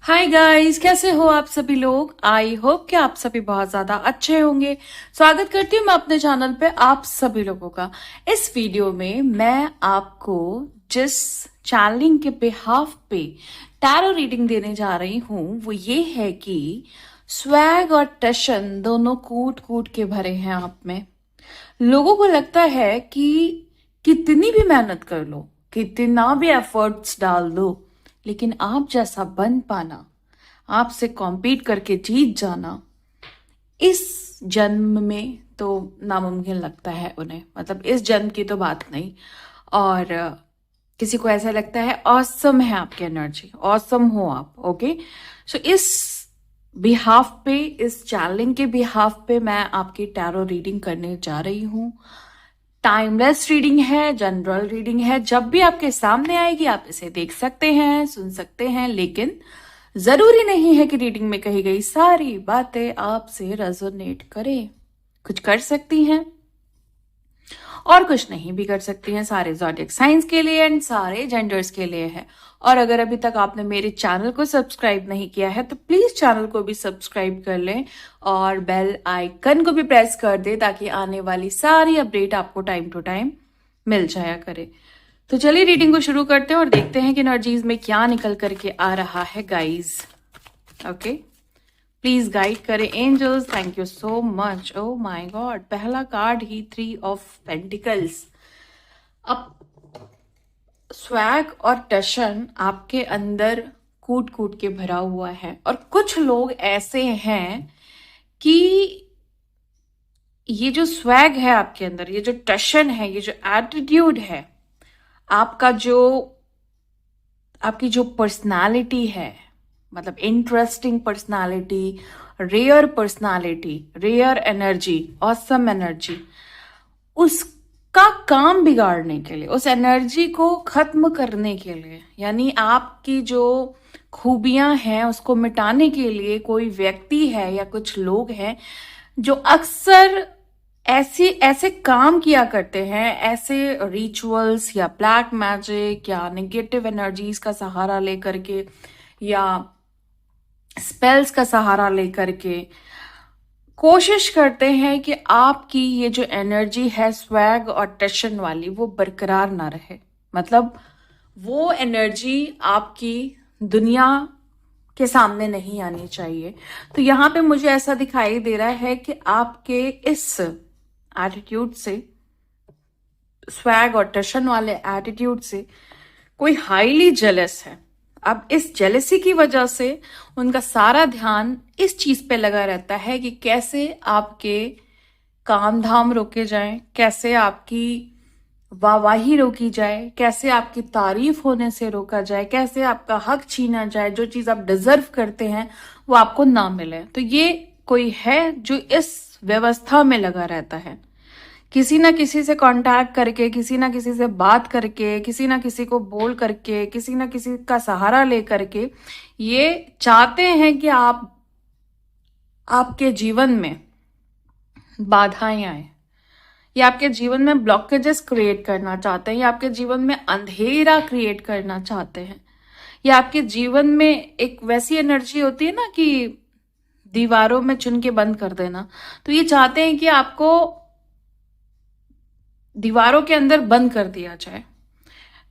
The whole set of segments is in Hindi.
हाय गाइस, कैसे हो आप सभी लोग। आई होप कि आप सभी बहुत ज्यादा अच्छे होंगे। स्वागत करती हूँ मैं अपने चैनल पे आप सभी लोगों का। इस वीडियो में मैं आपको जिस चैनलिंग के बिहाफ पे टैरो रीडिंग देने जा रही हूँ वो ये है कि स्वैग और टशन दोनों कूट कूट के भरे हैं आप में। लोगों को लगता है कि कितनी भी मेहनत कर लो, कितना भी एफर्ट्स डाल दो, लेकिन आप जैसा बन पाना, आपसे कॉम्पीट करके जीत जाना इस जन्म में तो नामुमकिन लगता है उन्हें। मतलब इस जन्म की तो बात नहीं। और किसी को ऐसा लगता है ऑसम है आपकी एनर्जी, ऑसम हो आप। ओके, सो इस बिहाफ पे, इस चैनलिंग के बिहाफ पे मैं आपकी टैरो रीडिंग करने जा रही हूँ। टाइमलेस रीडिंग है, जनरल रीडिंग है। जब भी आपके सामने आएगी आप इसे देख सकते हैं, सुन सकते हैं, लेकिन जरूरी नहीं है कि रीडिंग में कही गई सारी बातें आपसे रेजोनेट करें। कुछ कर सकती हैं और कुछ नहीं भी कर सकती हैं। सारे ज़ोडिएक साइंस के लिए एंड सारे जेंडर्स के लिए है। और अगर अभी तक आपने मेरे चैनल को सब्सक्राइब नहीं किया है तो प्लीज चैनल को भी सब्सक्राइब कर लें और बेल आइकन को भी प्रेस कर दे ताकि आने वाली सारी अपडेट आपको टाइम टू टाइम मिल जाया करे। तो चलिए रीडिंग को शुरू करते हैं और देखते हैं कि एनर्जीज में क्या निकल करके आ रहा है गाइज। ओके, प्लीज गाइड करें angels. Thank you so much. Oh my god, पहला कार्ड ही 3 ऑफ पेंटिकल्स। अब स्वैग और टशन आपके अंदर कूट कूट के भरा हुआ है और कुछ लोग ऐसे हैं कि ये जो स्वैग है आपके अंदर, ये जो टशन है, ये जो एटीट्यूड है, आपका जो आपकी जो पर्सनालिटी है, मतलब interesting personality, rare personality, rare energy, awesome energy, उसका काम बिगाड़ने के लिए, उस एनर्जी को खत्म करने के लिए, यानी आपकी जो खूबियां हैं उसको मिटाने के लिए कोई व्यक्ति है या कुछ लोग हैं जो अक्सर ऐसे ऐसे काम किया करते हैं, ऐसे रिचुअल्स या ब्लैक मैजिक या नेगेटिव एनर्जीज का सहारा लेकर के या स्पेल्स का सहारा लेकर के कोशिश करते हैं कि आपकी ये जो एनर्जी है स्वैग और टशन वाली वो बरकरार ना रहे। मतलब वो एनर्जी आपकी दुनिया के सामने नहीं आनी चाहिए। तो यहाँ पे मुझे ऐसा दिखाई दे रहा है कि आपके इस एटीट्यूड से, स्वैग और टशन वाले एटीट्यूड से कोई हाईली जेलस है। अब इस जेलसी की वजह से उनका सारा ध्यान इस चीज पे लगा रहता है कि कैसे आपके काम धाम रोके जाएं, कैसे आपकी वाहवाही रोकी जाए, कैसे आपकी तारीफ होने से रोका जाए, कैसे आपका हक छीना जाए, जो चीज आप डिजर्व करते हैं वो आपको ना मिले। तो ये कोई है जो इस व्यवस्था में लगा रहता है, किसी ना किसी से कांटेक्ट करके, किसी ना किसी से बात करके, किसी ना किसी को बोल करके, किसी ना किसी का सहारा ले करके ये चाहते हैं कि आपके जीवन में बाधाएं आए, या आपके जीवन में ब्लॉकेजेस क्रिएट करना चाहते हैं, या आपके जीवन में अंधेरा क्रिएट करना चाहते हैं, या आपके जीवन में एक वैसी एनर्जी होती है ना कि दीवारों में चुन के बंद कर देना। तो ये चाहते हैं कि आपको दीवारों के अंदर बंद कर दिया जाए।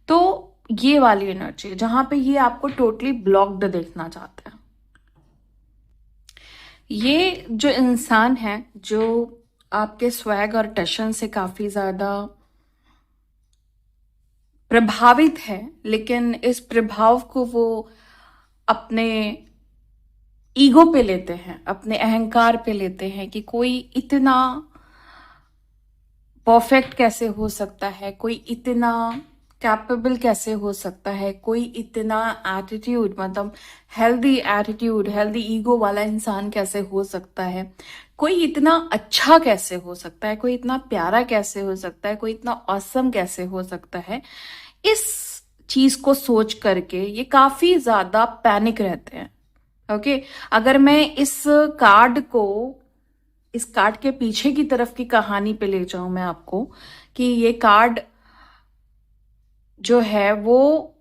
तो ये वाली एनर्जी है जहां पे ये आपको टोटली ब्लॉक्ड देखना चाहते हैं। ये जो इंसान है जो आपके स्वैग और टशन से काफी ज्यादा प्रभावित है, लेकिन इस प्रभाव को वो अपने ईगो पे लेते हैं, अपने अहंकार पे लेते हैं कि कोई इतना परफेक्ट कैसे हो सकता है, कोई इतना कैपेबल कैसे हो सकता है, कोई इतना एटीट्यूड, मतलब हेल्दी एटीट्यूड, हेल्दी ईगो वाला इंसान कैसे हो सकता है, कोई इतना अच्छा कैसे हो सकता है, कोई इतना प्यारा कैसे हो सकता है, कोई इतना ऑसम कैसे हो सकता है। इस चीज को सोच करके ये काफी ज्यादा पैनिक रहते हैं। ओके, अगर मैं इस कार्ड के पीछे की तरफ की कहानी पे ले जाऊं मैं आपको, कि ये कार्ड जो है वो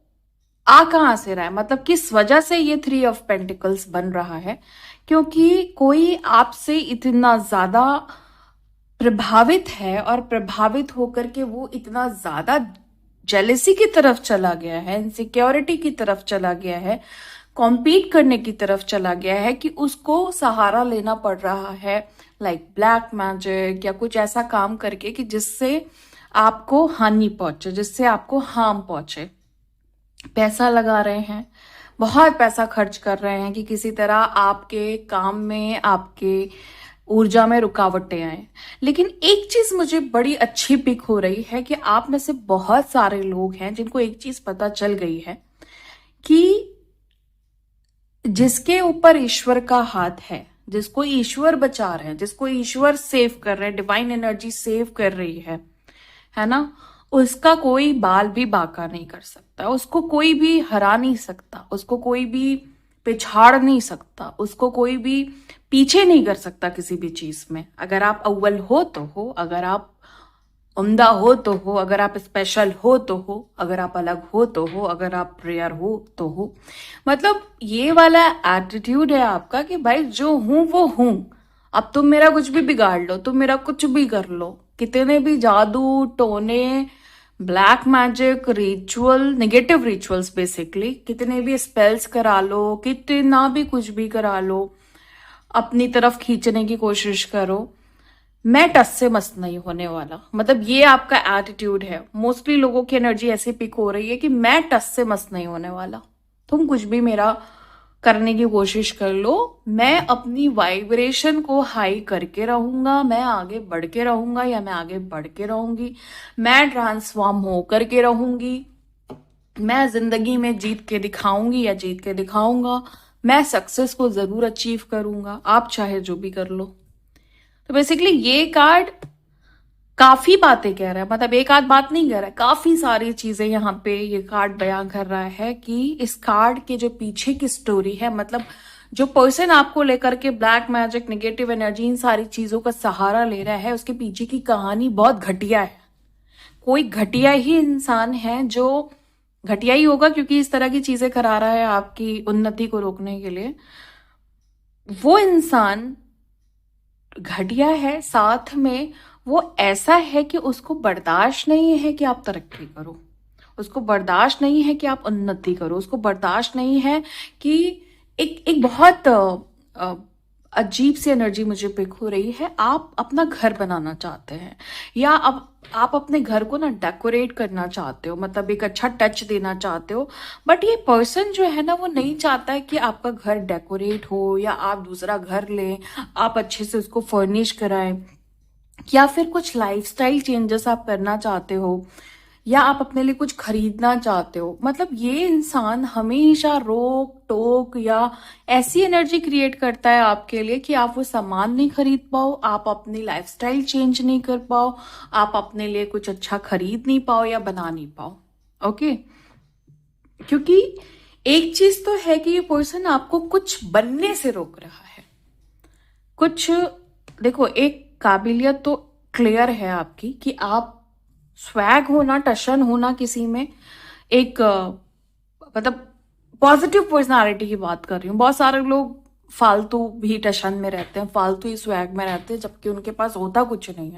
आ कहाँ से रहा है, मतलब किस वजह से ये 3 ऑफ पेंटिकल्स बन रहा है? क्योंकि कोई आपसे इतना ज्यादा प्रभावित है और प्रभावित होकर के वो इतना ज्यादा जेलेसी की तरफ चला गया है, इनसिक्योरिटी की तरफ चला गया है, कॉम्पीट करने की तरफ चला गया है कि उसको सहारा लेना पड़ रहा है, लाइक ब्लैक मैजिक या कुछ ऐसा काम करके कि जिससे आपको हानि पहुंचे, जिससे आपको हार्म पहुंचे। पैसा लगा रहे हैं, बहुत पैसा खर्च कर रहे हैं कि किसी तरह आपके काम में, आपके ऊर्जा में रुकावटें आए। लेकिन एक चीज मुझे बड़ी अच्छी पिक हो रही है कि आप में से बहुत सारे लोग हैं जिनको एक चीज पता चल गई है कि जिसके ऊपर ईश्वर का हाथ है, जिसको ईश्वर बचा रहे हैं, जिसको ईश्वर सेव कर रहे हैं, डिवाइन एनर्जी सेव कर रही है ना, उसका कोई बाल भी बांका नहीं कर सकता, उसको कोई भी हरा नहीं सकता, उसको कोई भी पिछाड़ नहीं सकता, उसको कोई भी पीछे नहीं कर सकता किसी भी चीज में। अगर आप अव्वल हो तो हो, अगर आप उम्दा हो तो हो, अगर आप स्पेशल हो तो हो, अगर आप अलग हो तो हो, अगर आप रेयर हो तो हो। मतलब ये वाला एटीट्यूड है आपका कि भाई जो हूं वो हूं, अब तुम मेरा कुछ भी बिगाड़ लो, तुम मेरा कुछ भी कर लो, कितने भी जादू टोने, black magic, ritual, negative rituals basically, कितने भी स्पेल्स करा लो, कितना भी कुछ भी करा लो, अपनी तरफ खींचने की कोशिश करो, मैं टस से मस नहीं होने वाला। मतलब ये आपका एटीट्यूड है। मोस्टली लोगों की एनर्जी ऐसे पिक हो रही है कि मैं टस से मस नहीं होने वाला, तुम कुछ भी मेरा करने की कोशिश कर लो, मैं अपनी वाइब्रेशन को हाई करके रहूंगा, मैं आगे बढ़ के रहूंगा या मैं आगे बढ़ के रहूंगी, मैं ट्रांसफॉर्म होकर के रहूंगी, मैं जिंदगी में जीत के दिखाऊंगी या जीत के दिखाऊंगा, मैं सक्सेस को जरूर अचीव करूंगा, आप चाहे जो भी कर लो। तो बेसिकली ये कार्ड काफी बातें कह रहा है, मतलब एक आध बात नहीं कह रहा है, काफी सारी चीजें यहाँ पे ये कार्ड बयां कर रहा है कि इस कार्ड के जो पीछे की स्टोरी है, मतलब जो पर्सन आपको लेकर के ब्लैक मैजिक, नेगेटिव एनर्जी, इन सारी चीजों का सहारा ले रहा है, उसके पीछे की कहानी बहुत घटिया है। कोई घटिया ही इंसान है जो घटिया ही होगा क्योंकि इस तरह की चीजें करा रहा है आपकी उन्नति को रोकने के लिए। वो इंसान घटिया है, साथ में वो ऐसा है कि उसको बर्दाश्त नहीं है कि आप तरक्की करो, उसको बर्दाश्त नहीं है कि आप उन्नति करो, उसको बर्दाश्त नहीं है कि एक बहुत अजीब सी एनर्जी मुझे पिक हो रही है। आप अपना घर बनाना चाहते हैं या अब आप अपने घर को ना डेकोरेट करना चाहते हो, मतलब एक अच्छा टच देना चाहते हो, बट ये पर्सन जो है ना वो नहीं चाहता है कि आपका घर डेकोरेट हो या आप दूसरा घर लें, आप अच्छे से उसको फर्निश कराएं, या फिर कुछ लाइफस्टाइल चेंजेस आप करना चाहते हो, या आप अपने लिए कुछ खरीदना चाहते हो। मतलब ये इंसान हमेशा रोक टोक या ऐसी एनर्जी क्रिएट करता है आपके लिए कि आप वो सामान नहीं खरीद पाओ, आप अपनी लाइफस्टाइल चेंज नहीं कर पाओ, आप अपने लिए कुछ अच्छा खरीद नहीं पाओ या बना नहीं पाओ। ओके, क्योंकि एक चीज तो है कि ये पर्सन आपको कुछ बनने से रोक रहा है। कुछ देखो, एक काबिलियत तो क्लियर है आपकी कि आप स्वैग होना, टशन होना किसी में, एक मतलब पॉजिटिव पर्सनालिटी की बात कर रही हूँ। बहुत सारे लोग फालतू भी टशन में रहते हैं, फालतू ही स्वैग में रहते हैं, जबकि उनके पास होता कुछ नहीं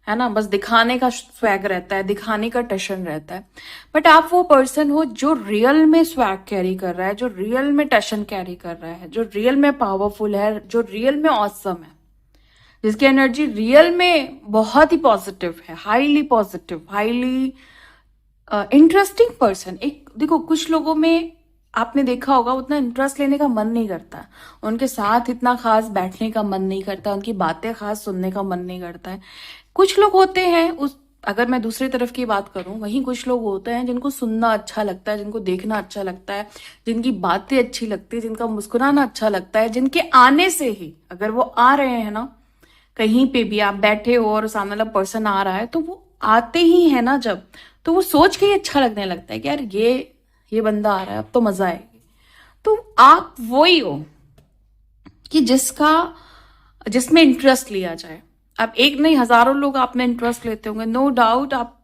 है ना, बस दिखाने का स्वैग रहता है, दिखाने का टशन रहता है। बट आप वो पर्सन हो जो रियल में स्वैग कैरी कर रहा है, जो रियल में टशन कैरी कर रहा है, जो रियल में पावरफुल है, जो रियल में ऑसम है, जिसकी एनर्जी रियल में बहुत ही पॉजिटिव है, highly positive, highly interesting person. एक देखो, कुछ लोगों में आपने देखा होगा उतना इंटरेस्ट लेने का मन नहीं करता, उनके साथ इतना खास बैठने का मन नहीं करता, उनकी बातें खास सुनने का मन नहीं करता है। कुछ लोग होते हैं, उस अगर मैं दूसरी तरफ की बात करूं, वहीं कुछ लोग होते हैं जिनको सुनना अच्छा लगता है, जिनको देखना अच्छा लगता है, जिनकी बातें अच्छी लगती है, जिनका मुस्कुराना अच्छा लगता है, जिनके आने से ही, अगर वो आ रहे हैं ना, कहीं पे भी आप बैठे हो और सामने वाला पर्सन आ रहा है, तो वो आते ही है ना जब, तो वो सोच के ही अच्छा लगने लगता है कि यार ये बंदा आ रहा है, अब तो मजा आएगी। तो आप वही हो कि जिसमें इंटरेस्ट लिया जाए। अब एक नहीं, हजारों लोग आप में इंटरेस्ट लेते होंगे, नो डाउट। आप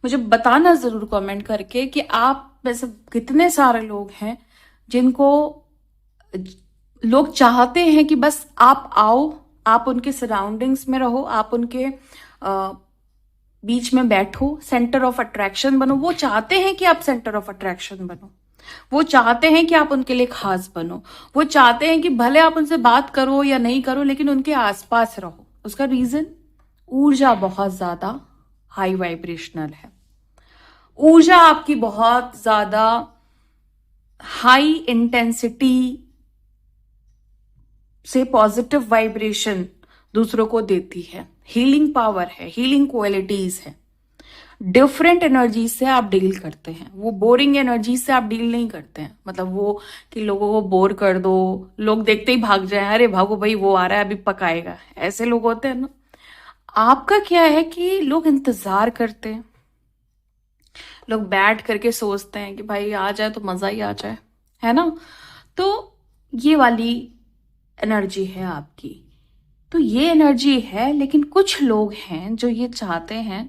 मुझे बताना जरूर कमेंट करके कि आप आप वैसे कितने सारे लोग हैं जिनको लोग चाहते हैं कि बस आप आओ, आप उनके सराउंडिंग्स में रहो, आप उनके बीच में बैठो, सेंटर ऑफ अट्रैक्शन बनो। वो चाहते हैं कि आप सेंटर ऑफ अट्रैक्शन बनो, वो चाहते हैं कि आप उनके लिए खास बनो, वो चाहते हैं कि भले आप उनसे बात करो या नहीं करो लेकिन उनके आसपास रहो। उसका रीजन, ऊर्जा बहुत ज्यादा हाई वाइब्रेशनल है, ऊर्जा आपकी बहुत ज्यादा हाई इंटेंसिटी से पॉजिटिव वाइब्रेशन दूसरों को देती है, हीलिंग पावर है, हीलिंग क्वालिटीज है। डिफरेंट एनर्जी से आप डील करते हैं, वो बोरिंग एनर्जी से आप डील नहीं करते हैं। मतलब वो कि लोगों को बोर कर दो, लोग देखते ही भाग जाए, अरे भागो भाई वो आ रहा है अभी पकाएगा, ऐसे लोग होते हैं ना। आपका क्या है कि लोग इंतजार करते हैं, लोग बैठ करके सोचते हैं कि भाई आ जाए तो मजा ही आ जाए, है ना। तो ये वाली एनर्जी है आपकी, तो ये एनर्जी है। लेकिन कुछ लोग हैं जो ये चाहते हैं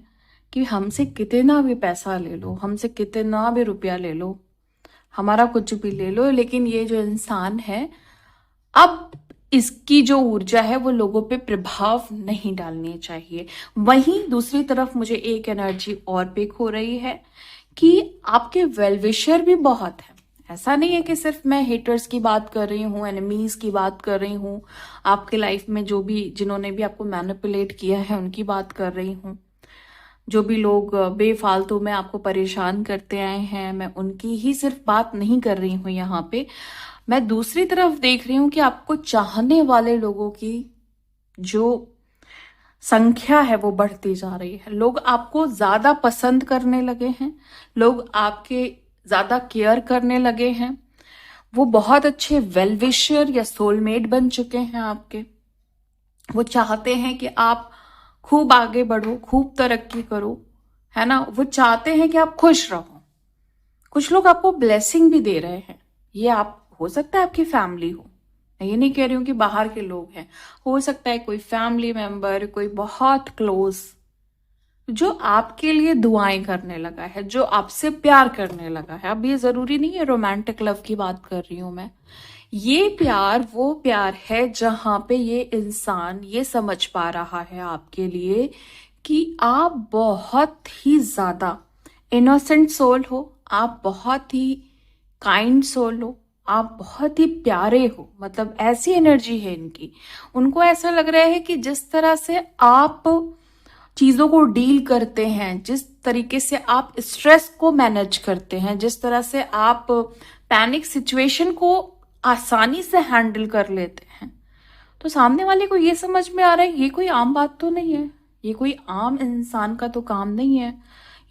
कि हमसे कितना भी पैसा ले लो, हमसे कितना भी रुपया ले लो, हमारा कुछ भी ले लो, लेकिन ये जो इंसान है अब इसकी जो ऊर्जा है वो लोगों पे प्रभाव नहीं डालनी चाहिए। वहीं दूसरी तरफ मुझे एक एनर्जी और पिक हो रही है कि आपके वेलविशर भी बहुत है। ऐसा नहीं है कि सिर्फ मैं हेटर्स की बात कर रही हूँ, एनिमीज की बात कर रही हूँ, आपके लाइफ में जो भी जिन्होंने भी आपको मैनिपुलेट किया है उनकी बात कर रही हूँ, जो भी लोग बेफालतू में आपको परेशान करते आए हैं मैं उनकी ही सिर्फ बात नहीं कर रही हूँ यहाँ पे। मैं दूसरी तरफ देख रही हूँ कि आपको चाहने वाले लोगों की जो संख्या है वो बढ़ती जा रही है। लोग आपको ज्यादा पसंद करने लगे हैं, लोग आपके ज्यादा केयर करने लगे हैं, वो बहुत अच्छे वेलविशर या सोलमेट बन चुके हैं आपके। वो चाहते हैं कि आप खूब आगे बढ़ो, खूब तरक्की करो, है ना। वो चाहते हैं कि आप खुश रहो। कुछ लोग आपको ब्लेसिंग भी दे रहे हैं, ये आप हो सकता है आपकी फैमिली हो, मैं ये नहीं कह रही हूँ कि बाहर के लोग हैं, हो सकता है कोई फैमिली मेंबर, कोई बहुत क्लोज जो आपके लिए दुआएं करने लगा है, जो आपसे प्यार करने लगा है। अब ये जरूरी नहीं है रोमांटिक लव की बात कर रही हूं मैं, ये प्यार वो प्यार है जहां पे ये इंसान ये समझ पा रहा है आपके लिए कि आप बहुत ही ज्यादा इनोसेंट सोल हो, आप बहुत ही काइंड सोल हो, आप बहुत ही प्यारे हो। मतलब ऐसी एनर्जी है इनकी, उनको ऐसा लग रहा है कि जिस तरह से आप चीजों को डील करते हैं, जिस तरीके से आप स्ट्रेस को मैनेज करते हैं, जिस तरह से आप पैनिक सिचुएशन को आसानी से हैंडल कर लेते हैं, तो सामने वाले को ये समझ में आ रहा है ये कोई आम बात तो नहीं है, ये कोई आम इंसान का तो काम नहीं है,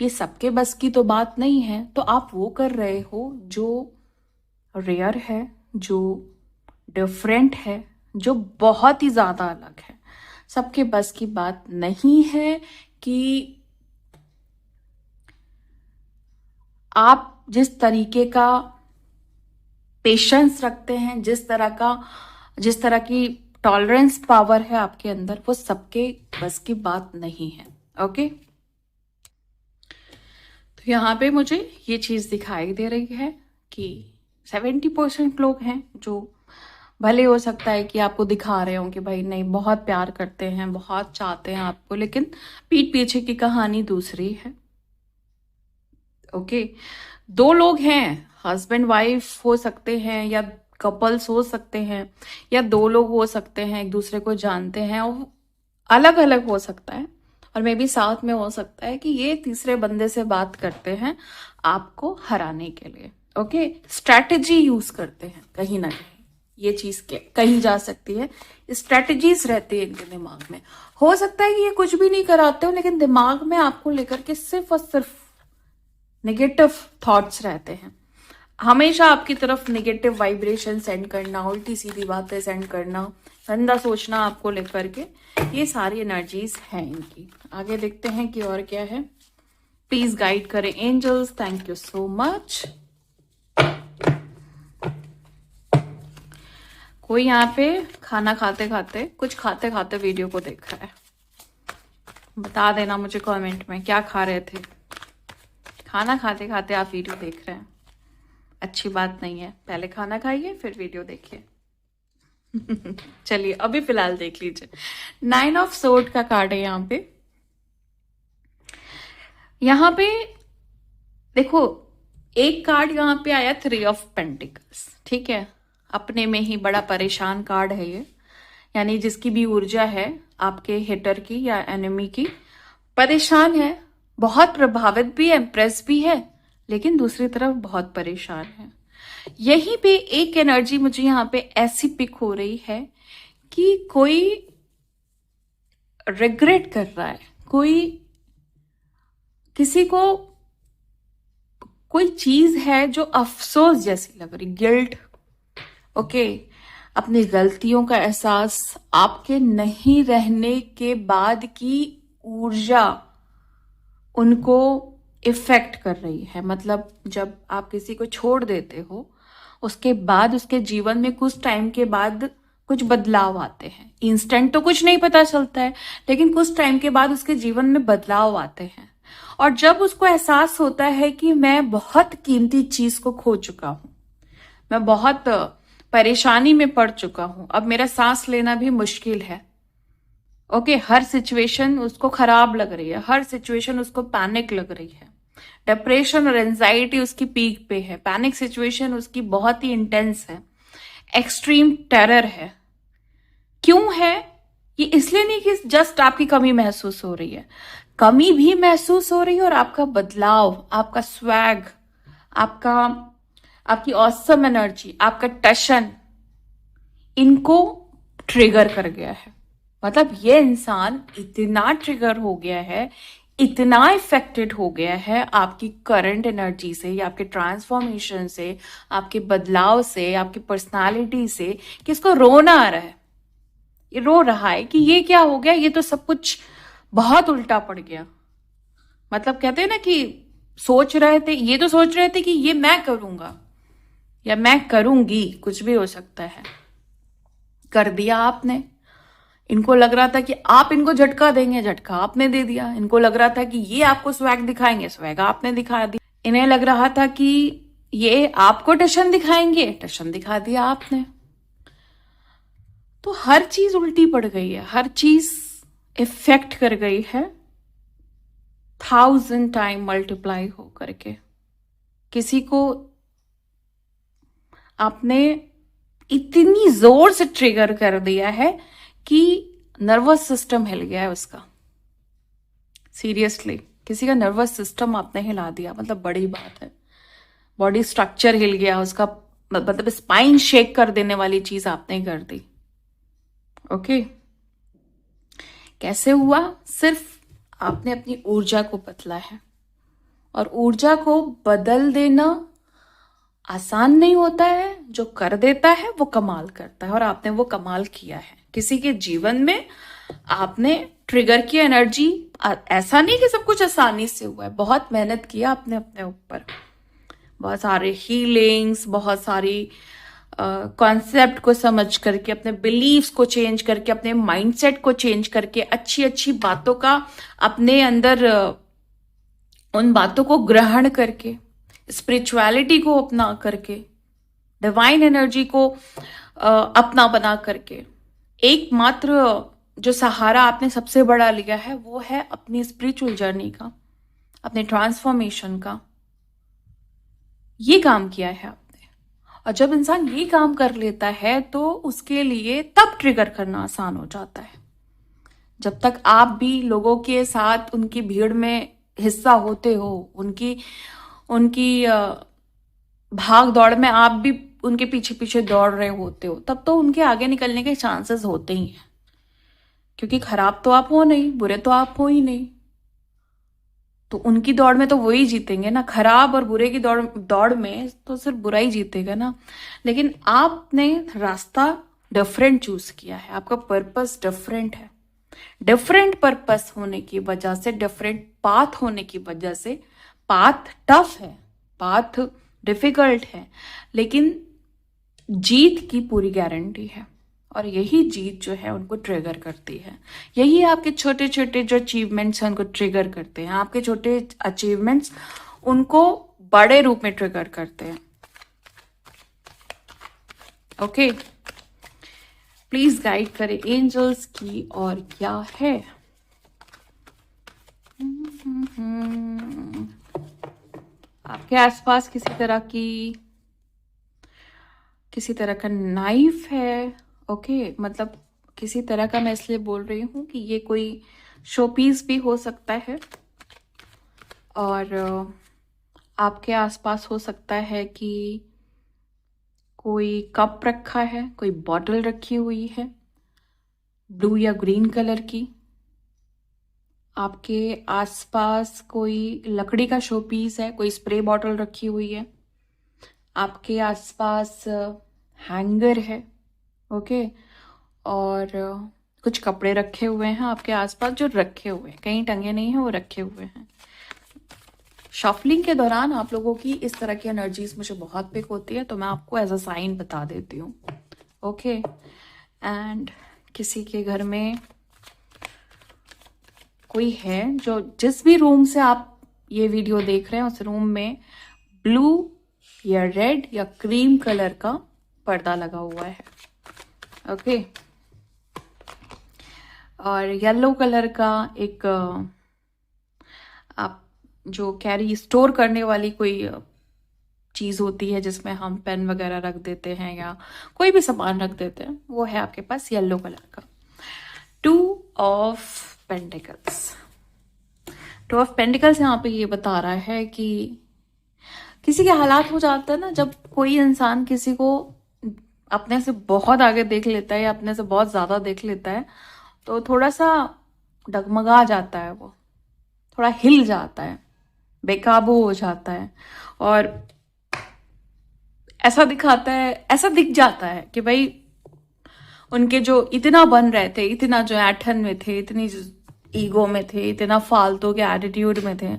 ये सबके बस की तो बात नहीं है। तो आप वो कर रहे हो जो रेयर है, जो डिफरेंट है, जो बहुत ही ज्यादा अलग है। सबके बस की बात नहीं है कि आप जिस तरीके का पेशेंस रखते हैं, जिस तरह की टॉलरेंस पावर है आपके अंदर, वो सबके बस की बात नहीं है। ओके, तो यहाँ पे मुझे ये चीज दिखाई दे रही है कि 70% लोग हैं जो भले हो सकता है कि आपको दिखा रहे हो कि भाई नहीं बहुत प्यार करते हैं, बहुत चाहते हैं आपको, लेकिन पीठ पीछे की कहानी दूसरी है। ओके, दो लोग हैं, हस्बैंड वाइफ हो सकते हैं या कपल्स हो सकते हैं, या दो लोग हो सकते हैं एक दूसरे को जानते हैं, और अलग अलग हो सकता है, और मे भी साथ में हो सकता है कि ये तीसरे बंदे से बात करते हैं आपको हराने के लिए। ओके, स्ट्रैटेजी यूज करते हैं, कहीं ना कहीं ये चीज कही जा सकती है, स्ट्रैटेजीज रहती है इनके दिमाग में। हो सकता है कि ये कुछ भी नहीं कराते हो, लेकिन दिमाग में आपको लेकर के सिर्फ और सिर्फ नेगेटिव थॉट्स रहते हैं, हमेशा आपकी तरफ नेगेटिव वाइब्रेशन सेंड करना, उल्टी सीधी बातें सेंड करना, गंदा सोचना आपको लेकर के, ये सारी एनर्जीज हैं इनकी। आगे देखते हैं कि और क्या है। प्लीज गाइड करें angels, thank you so much. कोई यहाँ पे खाना खाते खाते वीडियो को देख रहा है, बता देना मुझे कमेंट में क्या खा रहे थे। खाना खाते खाते आप वीडियो देख रहे हैं, अच्छी बात नहीं है। पहले खाना खाइए फिर वीडियो देखिए। चलिए अभी फिलहाल देख लीजिए। 9 ऑफ सोर्ड का कार्ड है यहाँ पे। यहाँ पे देखो, एक कार्ड यहाँ पे आया 3 ऑफ पेंटिकल्स, ठीक है। अपने में ही बड़ा परेशान कार्ड है ये, यानी जिसकी भी ऊर्जा है आपके हिटर की या एनिमी की, परेशान है, बहुत प्रभावित भी है, इम्प्रेस भी है, लेकिन दूसरी तरफ बहुत परेशान है। यहीं पे एक एनर्जी मुझे यहाँ पे ऐसी पिक हो रही है कि कोई रिग्रेट कर रहा है, कोई किसी को कोई चीज है जो अफसोस जैसी लग रही, गिल्ट, ओके। अपनी गलतियों का एहसास, आपके नहीं रहने के बाद की ऊर्जा उनको इफेक्ट कर रही है। मतलब जब आप किसी को छोड़ देते हो, उसके बाद उसके जीवन में कुछ टाइम के बाद कुछ बदलाव आते हैं। इंस्टेंट तो कुछ नहीं पता चलता है, लेकिन कुछ टाइम के बाद उसके जीवन में बदलाव आते हैं। और जब उसको एहसास होता है कि मैं बहुत कीमती चीज को खो चुका हूं, मैं बहुत परेशानी में पड़ चुका हूं, अब मेरा सांस लेना भी मुश्किल है, ओके। हर सिचुएशन उसको खराब लग रही है, हर सिचुएशन उसको पैनिक लग रही है, डिप्रेशन और एंजाइटी उसकी पीक पे है, पैनिक सिचुएशन उसकी बहुत ही इंटेंस है, एक्सट्रीम टेरर है। क्यों है ये? इसलिए नहीं कि जस्ट आपकी कमी महसूस हो रही है, कमी भी महसूस हो रही है, और आपका बदलाव, आपका स्वैग, आपकी ऑसम एनर्जी, आपका टशन, इनको ट्रिगर कर गया है। मतलब ये इंसान इतना ट्रिगर हो गया है, इतना इफेक्टेड हो गया है आपकी करंट एनर्जी से, या आपके ट्रांसफॉर्मेशन से, आपके बदलाव से, आपकी पर्सनालिटी से, कि इसको रोना आ रहा है। ये रो रहा है कि ये क्या हो गया, ये तो सब कुछ बहुत उल्टा पड़ गया। मतलब कहते हैं ना कि सोच रहे थे, ये तो सोच रहे थे कि ये मैं करूंगा या मैं करूंगी, कुछ भी हो सकता है, कर दिया आपने। इनको लग रहा था कि आप इनको झटका देंगे, झटका आपने दे दिया। इनको लग रहा था कि ये आपको स्वैग दिखाएंगे, स्वैग आपने दिखा दिया। इन्हें लग रहा था कि ये आपको टशन दिखाएंगे, टशन दिखा दिया आपने। तो हर चीज उल्टी पड़ गई है, हर चीज इफेक्ट कर गई है 1000 टाइम मल्टीप्लाई हो करके। किसी को आपने इतनी जोर से ट्रिगर कर दिया है कि नर्वस सिस्टम हिल गया है उसका। सीरियसली, किसी का नर्वस सिस्टम आपने हिला दिया, मतलब बड़ी बात है। बॉडी स्ट्रक्चर हिल गया उसका, मतलब स्पाइन शेक कर देने वाली चीज आपने कर दी, ओके। कैसे हुआ? सिर्फ आपने अपनी ऊर्जा को बदला है, और ऊर्जा को बदल देना आसान नहीं होता है। जो कर देता है वो कमाल करता है, और आपने वो कमाल किया है। किसी के जीवन में आपने ट्रिगर किया एनर्जी। ऐसा नहीं कि सब कुछ आसानी से हुआ है, बहुत मेहनत किया आपने अपने ऊपर, बहुत सारे हीलिंग्स, बहुत सारी कॉन्सेप्ट को समझ करके, अपने बिलीव्स को चेंज करके, अपने माइंडसेट को चेंज करके, अच्छी अच्छी बातों का अपने अंदर उन बातों को ग्रहण करके, स्पिरिचुअलिटी को अपना करके, डिवाइन एनर्जी को अपना बना करके, एकमात्र जो सहारा आपने सबसे बड़ा लिया है वो है अपनी स्पिरिचुअल जर्नी का, अपने ट्रांसफॉर्मेशन का। ये काम किया है आपने। और जब इंसान ये काम कर लेता है तो उसके लिए तब ट्रिगर करना आसान हो जाता है। जब तक आप भी लोगों के साथ उनकी भीड़ में हिस्सा होते हो, उनकी भाग दौड़ में आप भी उनके पीछे पीछे दौड़ रहे होते हो, तब तो उनके आगे निकलने के चांसेस होते ही हैं। क्योंकि खराब तो आप हो नहीं, बुरे तो आप हो ही नहीं, तो उनकी दौड़ में तो वही जीतेंगे ना। खराब और बुरे की दौड़ में तो सिर्फ बुरा ही जीतेगा ना। लेकिन आपने रास्ता डिफरेंट चूज किया है, आपका पर्पस डिफरेंट है। डिफरेंट पर्पस होने की वजह से, डिफरेंट पाथ होने की वजह से, पाथ टफ है, पाथ डिफिकल्ट है, लेकिन जीत की पूरी गारंटी है। और यही जीत जो है उनको ट्रिगर करती है। यही आपके छोटे छोटे जो अचीवमेंट्स हैं उनको ट्रिगर करते हैं। आपके छोटे अचीवमेंट्स उनको बड़े रूप में ट्रिगर करते हैं। ओके, प्लीज गाइड करें एंजल्स की और क्या है। आपके आसपास किसी तरह का नाइफ है। ओके, मतलब किसी तरह का, मैं इसलिए बोल रही हूँ कि ये कोई शो पीस भी हो सकता है। और आपके आसपास हो सकता है कि कोई कप रखा है, कोई बॉटल रखी हुई है ब्लू या ग्रीन कलर की। आपके आसपास कोई लकड़ी का शो पीस है, कोई स्प्रे बॉटल रखी हुई है। आपके आसपास हैंगर है। ओके, और कुछ कपड़े रखे हुए हैं आपके आसपास, जो रखे हुए हैं, कहीं टंगे नहीं हैं, वो रखे हुए हैं। शफलिंग के दौरान आप लोगों की इस तरह की एनर्जीज मुझे बहुत पिक होती है, तो मैं आपको एज अ साइन बता देती हूँ। ओके, एंड किसी के घर में कोई है जो जिस भी रूम से आप ये वीडियो देख रहे हैं उस रूम में ब्लू या रेड या क्रीम कलर का पर्दा लगा हुआ है। ओके, और येलो कलर का एक आप जो कैरी स्टोर करने वाली कोई चीज होती है जिसमें हम पेन वगैरह रख देते हैं या कोई भी सामान रख देते हैं, वो है आपके पास येलो कलर का। 2 ऑफ पेंटिकल्स। 2 ऑफ पेंटिकल्स यहाँ पे ये बता रहा है कि किसी के हालात हो जाते हैं ना, जब कोई इंसान किसी को अपने से बहुत आगे देख लेता है या अपने से बहुत ज्यादा देख लेता है, तो थोड़ा सा डगमगा जाता है, वो थोड़ा हिल जाता है, बेकाबू हो जाता है, और ऐसा दिख जाता है कि भाई उनके जो इतना बन रहे थे, इतना जो ऐठन में थे, इतनी ईगो में थे, इतना फालतू के एटीट्यूड में थे,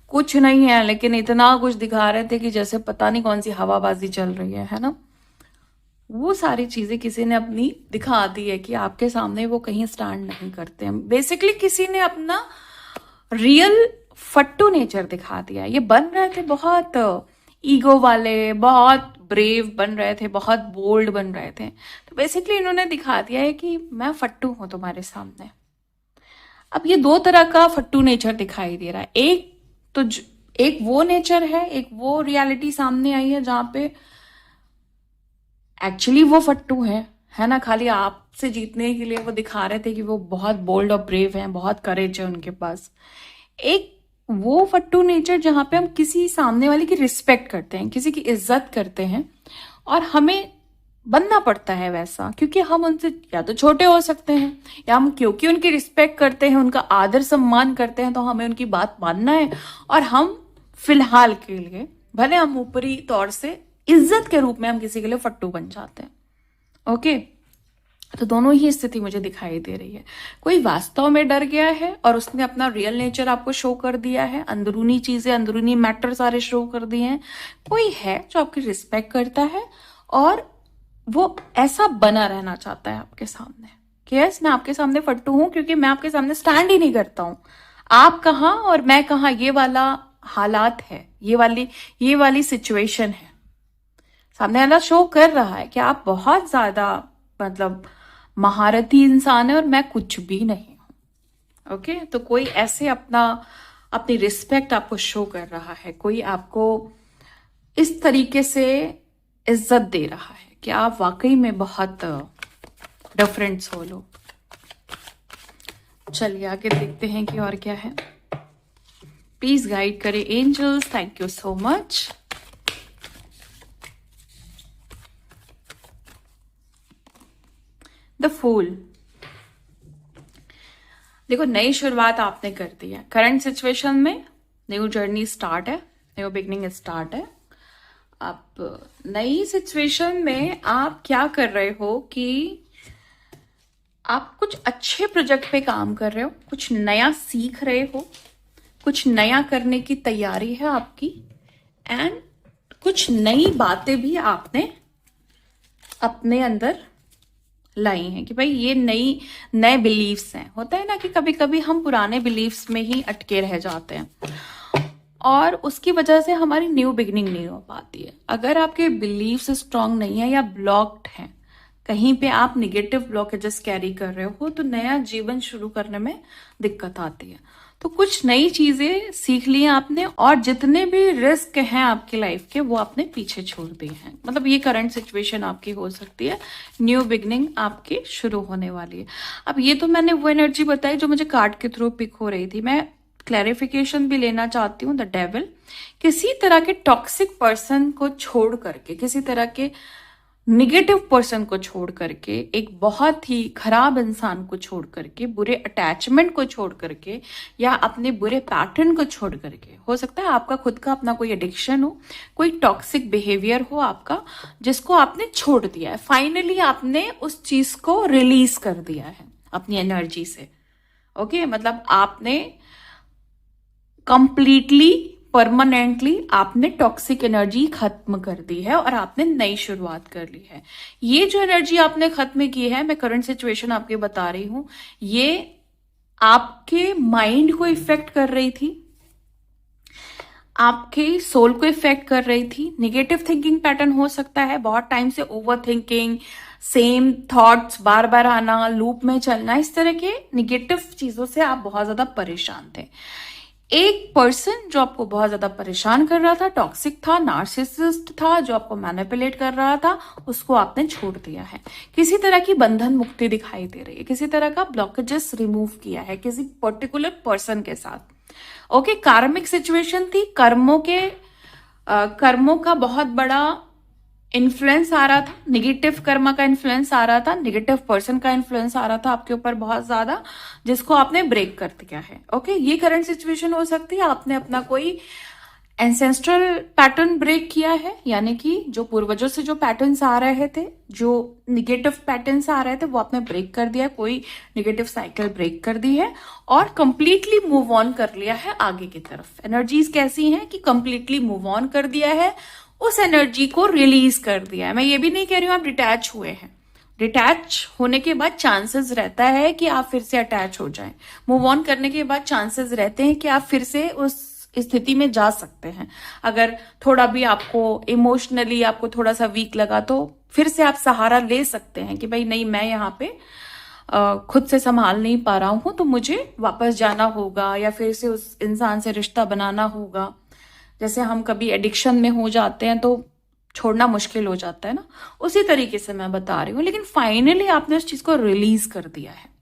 कुछ नहीं है, लेकिन इतना कुछ दिखा रहे थे कि जैसे पता नहीं कौन सी हवाबाजी चल रही है ना। वो सारी चीजें किसी ने अपनी दिखा दी है कि आपके सामने वो कहीं स्टैंड नहीं करते हैं। बेसिकली किसी ने अपना रियल फट्टू नेचर दिखा दिया। ये बन रहे थे बहुत ईगो वाले, बहुत ब्रेव बन रहे थे, बहुत बोल्ड बन रहे थे, तो बेसिकली इन्होंने दिखा दिया है कि मैं फट्टू हूं तुम्हारे सामने। अब ये 2 तरह का फट्टू नेचर दिखाई दे रहा है। एक वो नेचर है, एक वो रियलिटी सामने आई है जहां पे एक्चुअली वो फट्टू है ना, खाली आपसे जीतने के लिए वो दिखा रहे थे कि वो बहुत बोल्ड और ब्रेव हैं, बहुत करेज है उनके पास। एक वो फट्टू नेचर जहां पे हम किसी सामने वाले की रिस्पेक्ट करते हैं, किसी की इज्जत करते हैं, और हमें बनना पड़ता है वैसा, क्योंकि हम उनसे या तो छोटे हो सकते हैं, या हम क्योंकि उनकी रिस्पेक्ट करते हैं, उनका आदर सम्मान करते हैं, तो हमें उनकी बात मानना है, और हम फिलहाल के लिए भले हम ऊपरी तौर से इज्जत के रूप में हम किसी के लिए फट्टू बन जाते हैं। ओके, तो दोनों ही स्थिति मुझे दिखाई दे रही है। कोई वास्तव में डर गया है और उसने अपना रियल नेचर आपको शो कर दिया है, अंदरूनी चीजें, अंदरूनी मैटर सारे शो कर दिए हैं। कोई है जो आपकी रिस्पेक्ट करता है और वो ऐसा बना रहना चाहता है आपके सामने कि यस, मैं आपके सामने फट्टू हूं क्योंकि मैं आपके सामने स्टैंड ही नहीं करता हूं। आप कहाँ और मैं कहाँ, ये वाला हालात है, ये वाली सिचुएशन है। सामने वाला शो कर रहा है कि आप बहुत ज्यादा मतलब महारथी इंसान है और मैं कुछ भी नहीं हूं। ओके, तो कोई ऐसे अपनी रिस्पेक्ट आपको शो कर रहा है, कोई आपको इस तरीके से इज्जत दे रहा है कि आप वाकई में बहुत डिफरेंट सोल हो। चलिए आगे देखते हैं कि और क्या है। प्लीज गाइड करें angels, thank you so much. The fool. देखो, नई शुरुआत आपने कर दी है करंट सिचुएशन में, न्यू जर्नी स्टार्ट है, न्यू बिगनिंग स्टार्ट है। अब नई सिचुएशन में आप क्या कर रहे हो कि आप कुछ अच्छे प्रोजेक्ट पे काम कर रहे हो, कुछ नया सीख रहे हो, कुछ नया करने की तैयारी है आपकी, एंड कुछ नई बातें भी आपने अपने अंदर लाई हैं कि भाई ये नए बिलीफ्स हैं। होता है ना कि कभी कभी हम पुराने बिलीफ्स में ही अटके रह जाते हैं, और उसकी वजह से हमारी न्यू बिगिनिंग नहीं हो पाती है। अगर आपके बिलीव्स स्ट्रांग नहीं है या ब्लॉक्ड हैं, कहीं पे आप निगेटिव ब्लॉकेजेस कैरी कर रहे हो, तो नया जीवन शुरू करने में दिक्कत आती है। तो कुछ नई चीजें सीख ली हैं आपने, और जितने भी रिस्क हैं आपकी लाइफ के वो आपने पीछे छोड़ दिए हैं। मतलब ये करंट सिचुएशन आपकी हो सकती है, न्यू बिगनिंग आपकी शुरू होने वाली है। अब ये तो मैंने वो एनर्जी बताई जो मुझे कार्ड के थ्रू पिक हो रही थी। मैं क्लैरिफिकेशन भी लेना चाहती हूँ। द डेविल किसी तरह के टॉक्सिक पर्सन को छोड़ करके, किसी तरह के निगेटिव पर्सन को छोड़ करके, एक बहुत ही खराब इंसान को छोड़ करके, बुरे अटैचमेंट को छोड़ करके, या अपने बुरे पैटर्न को छोड़ करके, हो सकता है आपका खुद का अपना कोई एडिक्शन हो, कोई टॉक्सिक बिहेवियर हो आपका, जिसको आपने छोड़ दिया है। फाइनली आपने उस चीज को रिलीज कर दिया है अपनी एनर्जी से। ओके, मतलब आपने कंप्लीटली परमानेंटली आपने टॉक्सिक एनर्जी खत्म कर दी है और आपने नई शुरुआत कर ली है। ये जो एनर्जी आपने खत्म की है, मैं करंट सिचुएशन आपके बता रही हूं, ये आपके माइंड को इफेक्ट कर रही थी, आपके सोल को इफेक्ट कर रही थी। निगेटिव थिंकिंग पैटर्न हो सकता है, बहुत टाइम से ओवर थिंकिंग, सेम थॉट्स बार बार आना, लूप में चलना, इस तरह के निगेटिव चीजों से आप बहुत ज्यादा परेशान थे। एक पर्सन जो आपको बहुत ज्यादा परेशान कर रहा था, टॉक्सिक था, नार्सिसिस्ट था, जो आपको मैनिपुलेट कर रहा था, उसको आपने छोड़ दिया है। किसी तरह की बंधन मुक्ति दिखाई दे रही है, किसी तरह का ब्लॉकेजेस रिमूव किया है किसी पर्टिकुलर पर्सन के साथ। ओके, कार्मिक सिचुएशन थी, कर्मों का बहुत बड़ा इन्फ्लुएंस आ रहा था, निगेटिव कर्मा का इन्फ्लुएंस आ रहा था, निगेटिव पर्सन का इन्फ्लुएंस आ रहा था आपके ऊपर बहुत ज्यादा, जिसको आपने ब्रेक कर दिया है। ओके, ये करंट सिचुएशन हो सकती है आपने अपना कोई एंसेस्ट्रल पैटर्न ब्रेक किया है, यानी कि जो पूर्वजों से जो पैटर्न्स आ रहे थे, जो निगेटिव पैटर्न्स आ रहे थे, वो आपने ब्रेक कर दिया, कोई निगेटिव साइकिल ब्रेक कर दी है और कंप्लीटली मूव ऑन कर लिया है आगे की तरफ। एनर्जीज कैसी हैं कि कंप्लीटली मूव ऑन कर दिया है, उस एनर्जी को रिलीज कर दिया है। मैं ये भी नहीं कह रही हूं आप डिटैच हुए हैं, डिटैच होने के बाद चांसेस रहता है कि आप फिर से अटैच हो जाएं। मूव ऑन करने के बाद चांसेस रहते हैं कि आप फिर से उस स्थिति में जा सकते हैं। अगर थोड़ा भी आपको इमोशनली आपको थोड़ा सा वीक लगा, तो फिर से आप सहारा ले सकते हैं कि भाई नहीं, मैं यहाँ पे खुद से संभाल नहीं पा रहा हूं, तो मुझे वापस जाना होगा या फिर से उस इंसान से रिश्ता बनाना होगा। जैसे हम कभी एडिक्शन में हो जाते हैं तो छोड़ना मुश्किल हो जाता है ना, उसी तरीके से मैं बता रही हूँ। लेकिन फाइनली आपने उस चीज को रिलीज कर दिया है।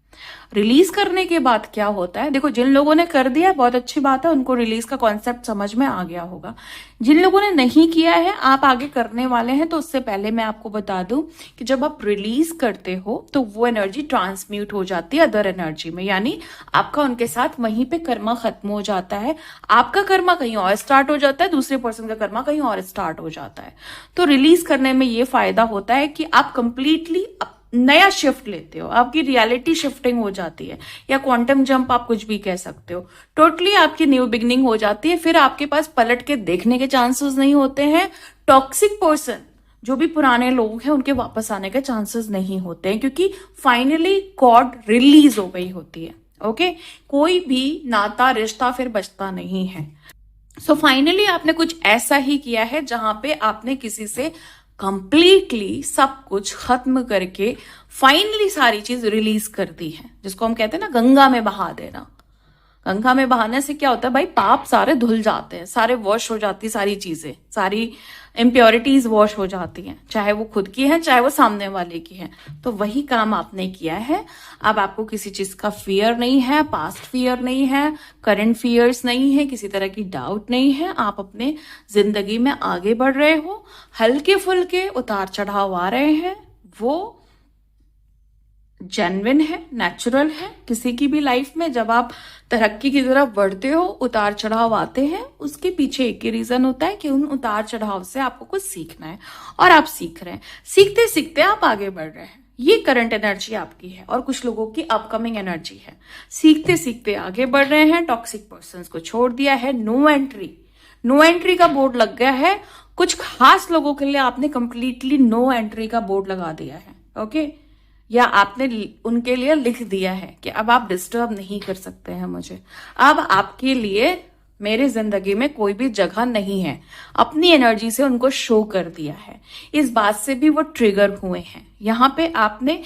रिलीज करने के बाद क्या होता है, देखो, जिन लोगों ने कर दिया बहुत अच्छी बात है, उनको रिलीज का कॉन्सेप्ट समझ में आ गया होगा। जिन लोगों ने नहीं किया है, आप आगे करने वाले हैं, तो उससे पहले मैं आपको बता दूं कि जब आप रिलीज करते हो तो वो एनर्जी ट्रांसम्यूट हो जाती है अदर एनर्जी में, यानी आपका उनके साथ वहीं पे कर्मा खत्म हो जाता है। आपका कर्मा कहीं और स्टार्ट हो जाता है, दूसरे पर्सन का कर्मा कहीं और स्टार्ट हो जाता है। तो रिलीज करने में ये फायदा होता है कि आप कंप्लीटली नया शिफ्ट लेते हो, आपकी रियलिटी शिफ्टिंग हो जाती है, या क्वांटम जंप आप कुछ भी कह सकते हो। टोटली आपकी न्यू बिगनिंग हो जाती है। फिर आपके पास पलट के देखने के चांसेस नहीं होते हैं। टॉक्सिक पर्सन, जो भी पुराने लोग हैं, उनके वापस आने के चांसेस नहीं होते हैं, क्योंकि फाइनली कॉर्ड रिलीज हो गई होती है। ओके, कोई भी नाता रिश्ता फिर बचता नहीं है। सो फाइनली आपने कुछ ऐसा ही किया है जहां पे आपने किसी से कंप्लीटली सब कुछ खत्म करके फाइनली सारी चीज रिलीज कर दी है, जिसको हम कहते हैं ना गंगा में बहा देना। गंगा में बहाने से क्या होता है भाई, पाप सारे धुल जाते हैं, सारे वॉश हो जाती, सारी चीजें, सारी इम्प्योरिटीज वॉश हो जाती हैं, चाहे वो खुद की है चाहे वो सामने वाले की है। तो वही काम आपने किया है। अब आपको किसी चीज का फियर नहीं है, पास्ट फियर नहीं है, करंट फियर्स नहीं है, किसी तरह की डाउट नहीं है। आप अपने जिंदगी में आगे बढ़ रहे हो। हल्के फुल्के उतार चढ़ाव आ रहे हैं, वो जेन्युइन है, नेचुरल है। किसी की भी लाइफ में जब आप तरक्की की तरफ बढ़ते हो, उतार चढ़ाव आते हैं, उसके पीछे एक ही रीजन होता है कि उन उतार चढ़ाव से आपको कुछ सीखना है, और आप सीख रहे हैं। सीखते सीखते आप आगे बढ़ रहे हैं। ये करंट एनर्जी आपकी है, और कुछ लोगों की अपकमिंग एनर्जी है। सीखते सीखते आगे बढ़ रहे हैं, टॉक्सिक पर्संस को छोड़ दिया है, नो एंट्री का बोर्ड लग गया है। कुछ खास लोगों के लिए आपने कंप्लीटली नो एंट्री का बोर्ड लगा दिया है। ओके, या आपने उनके लिए लिख दिया है कि अब आप डिस्टर्ब नहीं कर सकते हैं मुझे। अब आपके लिए मेरे जिंदगी में कोई भी जगह नहीं है, अपनी एनर्जी से उनको शो कर दिया है। इस बात से भी वो ट्रिगर हुए हैं। यहाँ पे आपने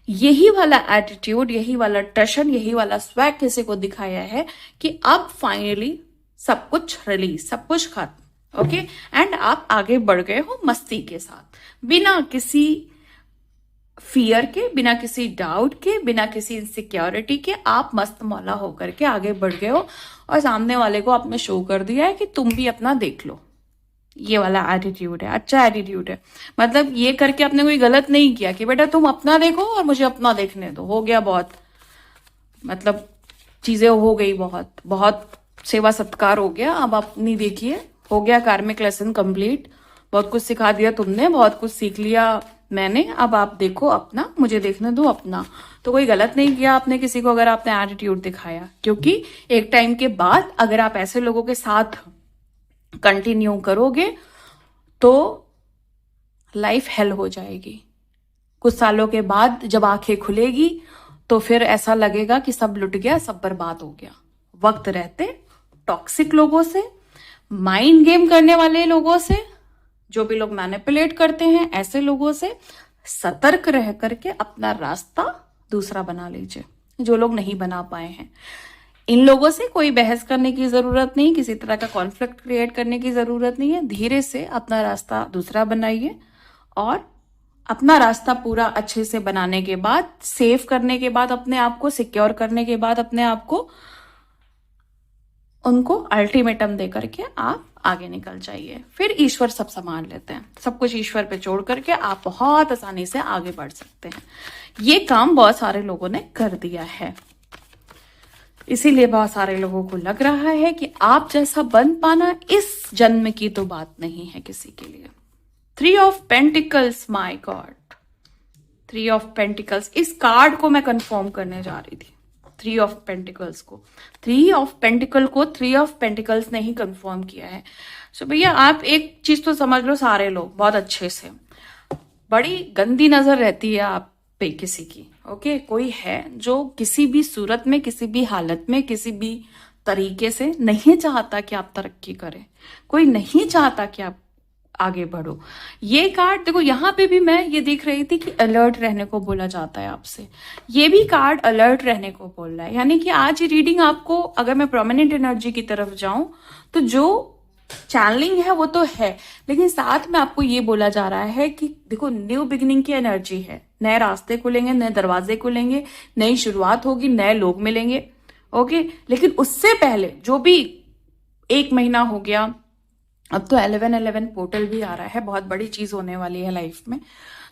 यही वाला एटीट्यूड, यही वाला टशन, यही वाला स्वैग किसी को दिखाया है कि अब फाइनली सब कुछ रिलीज, सब कुछ खत्म। ओके, एंड आप आगे बढ़ गए हो मस्ती के साथ, बिना किसी फियर के, बिना किसी डाउट के, बिना किसी इनसिक्योरिटी के आप मस्त मौला होकर के आगे बढ़ गए हो और सामने वाले को आपने शो कर दिया है कि तुम भी अपना देख लो। ये वाला एटीट्यूड है, अच्छा एटीट्यूड है। मतलब ये करके आपने कोई गलत नहीं किया कि बेटा तुम अपना देखो और मुझे अपना देखने दो, हो गया बहुत, मतलब चीजें हो गई, बहुत बहुत सेवा सत्कार हो गया, अब अपनी देखिए, हो गया कार्मिक लेसन कंप्लीट। बहुत कुछ सिखा दिया तुमने, बहुत कुछ सीख लिया मैंने, अब आप देखो अपना, मुझे देखने दो अपना। तो कोई गलत नहीं किया आपने किसी को अगर आपने एटीट्यूड दिखाया, क्योंकि एक टाइम के बाद अगर आप ऐसे लोगों के साथ कंटिन्यू करोगे तो लाइफ हेल हो जाएगी। कुछ सालों के बाद जब आंखें खुलेगी तो फिर ऐसा लगेगा कि सब लुट गया, सब बर्बाद हो गया। वक्त रहते टॉक्सिक लोगों से, माइंड गेम करने वाले लोगों से, जो भी लोग मैनिपुलेट करते हैं, ऐसे लोगों से सतर्क रह करके अपना रास्ता दूसरा बना लीजिए, जो लोग नहीं बना पाए हैं। इन लोगों से कोई बहस करने की जरूरत नहीं, किसी तरह का कॉन्फ्लिक्ट क्रिएट करने की जरूरत नहीं है। धीरे से अपना रास्ता दूसरा बनाइए और अपना रास्ता पूरा अच्छे से बनाने के बाद, सेव करने के बाद, अपने आप को सिक्योर करने के बाद, अपने आप को उनको अल्टीमेटम दे करके आप आगे निकल जाइए। फिर ईश्वर सब संभाल लेते हैं, सब कुछ ईश्वर पे छोड़ करके आप बहुत आसानी से आगे बढ़ सकते हैं। ये काम बहुत सारे लोगों ने कर दिया है, इसीलिए बहुत सारे लोगों को लग रहा है कि आप जैसा बन पाना इस जन्म की तो बात नहीं है किसी के लिए। 3 of pentacles, my God, 3 of pentacles, इस कार्ड को मैं कंफर्म करने जा रही थी। 3 ऑफ पेंटिकल्स को, 3 ऑफ पेंटिकल को 3 ऑफ पेंटिकल्स ने ही कंफर्म किया है। सो भैया आप एक चीज तो समझ लो, सारे लोग बहुत अच्छे से, बड़ी गंदी नजर रहती है आप पे किसी की। ओके, कोई है जो किसी भी सूरत में, किसी भी हालत में, किसी भी तरीके से नहीं चाहता कि आप तरक्की करें, कोई नहीं चाहता कि आप आगे बढ़ो। ये कार्ड देखो, यहाँ पे भी मैं ये देख रही थी कि अलर्ट रहने को बोला जाता है आपसे, ये भी कार्ड अलर्ट रहने को बोल रहा है। यानी कि आज ये रीडिंग आपको, अगर मैं प्रोमिनेंट एनर्जी की तरफ जाऊं तो जो चैनलिंग है वो तो है, लेकिन साथ में आपको ये बोला जा रहा है कि देखो न्यू बिगिनिंग की एनर्जी है, नए रास्ते खुलेंगे, नए दरवाजे खुलेंगे, नई शुरुआत होगी, नए लोग मिलेंगे। ओके, लेकिन उससे पहले जो भी 1 महीना हो गया, अब तो 11/11 पोर्टल भी आ रहा है, बहुत बड़ी चीज होने वाली है लाइफ में,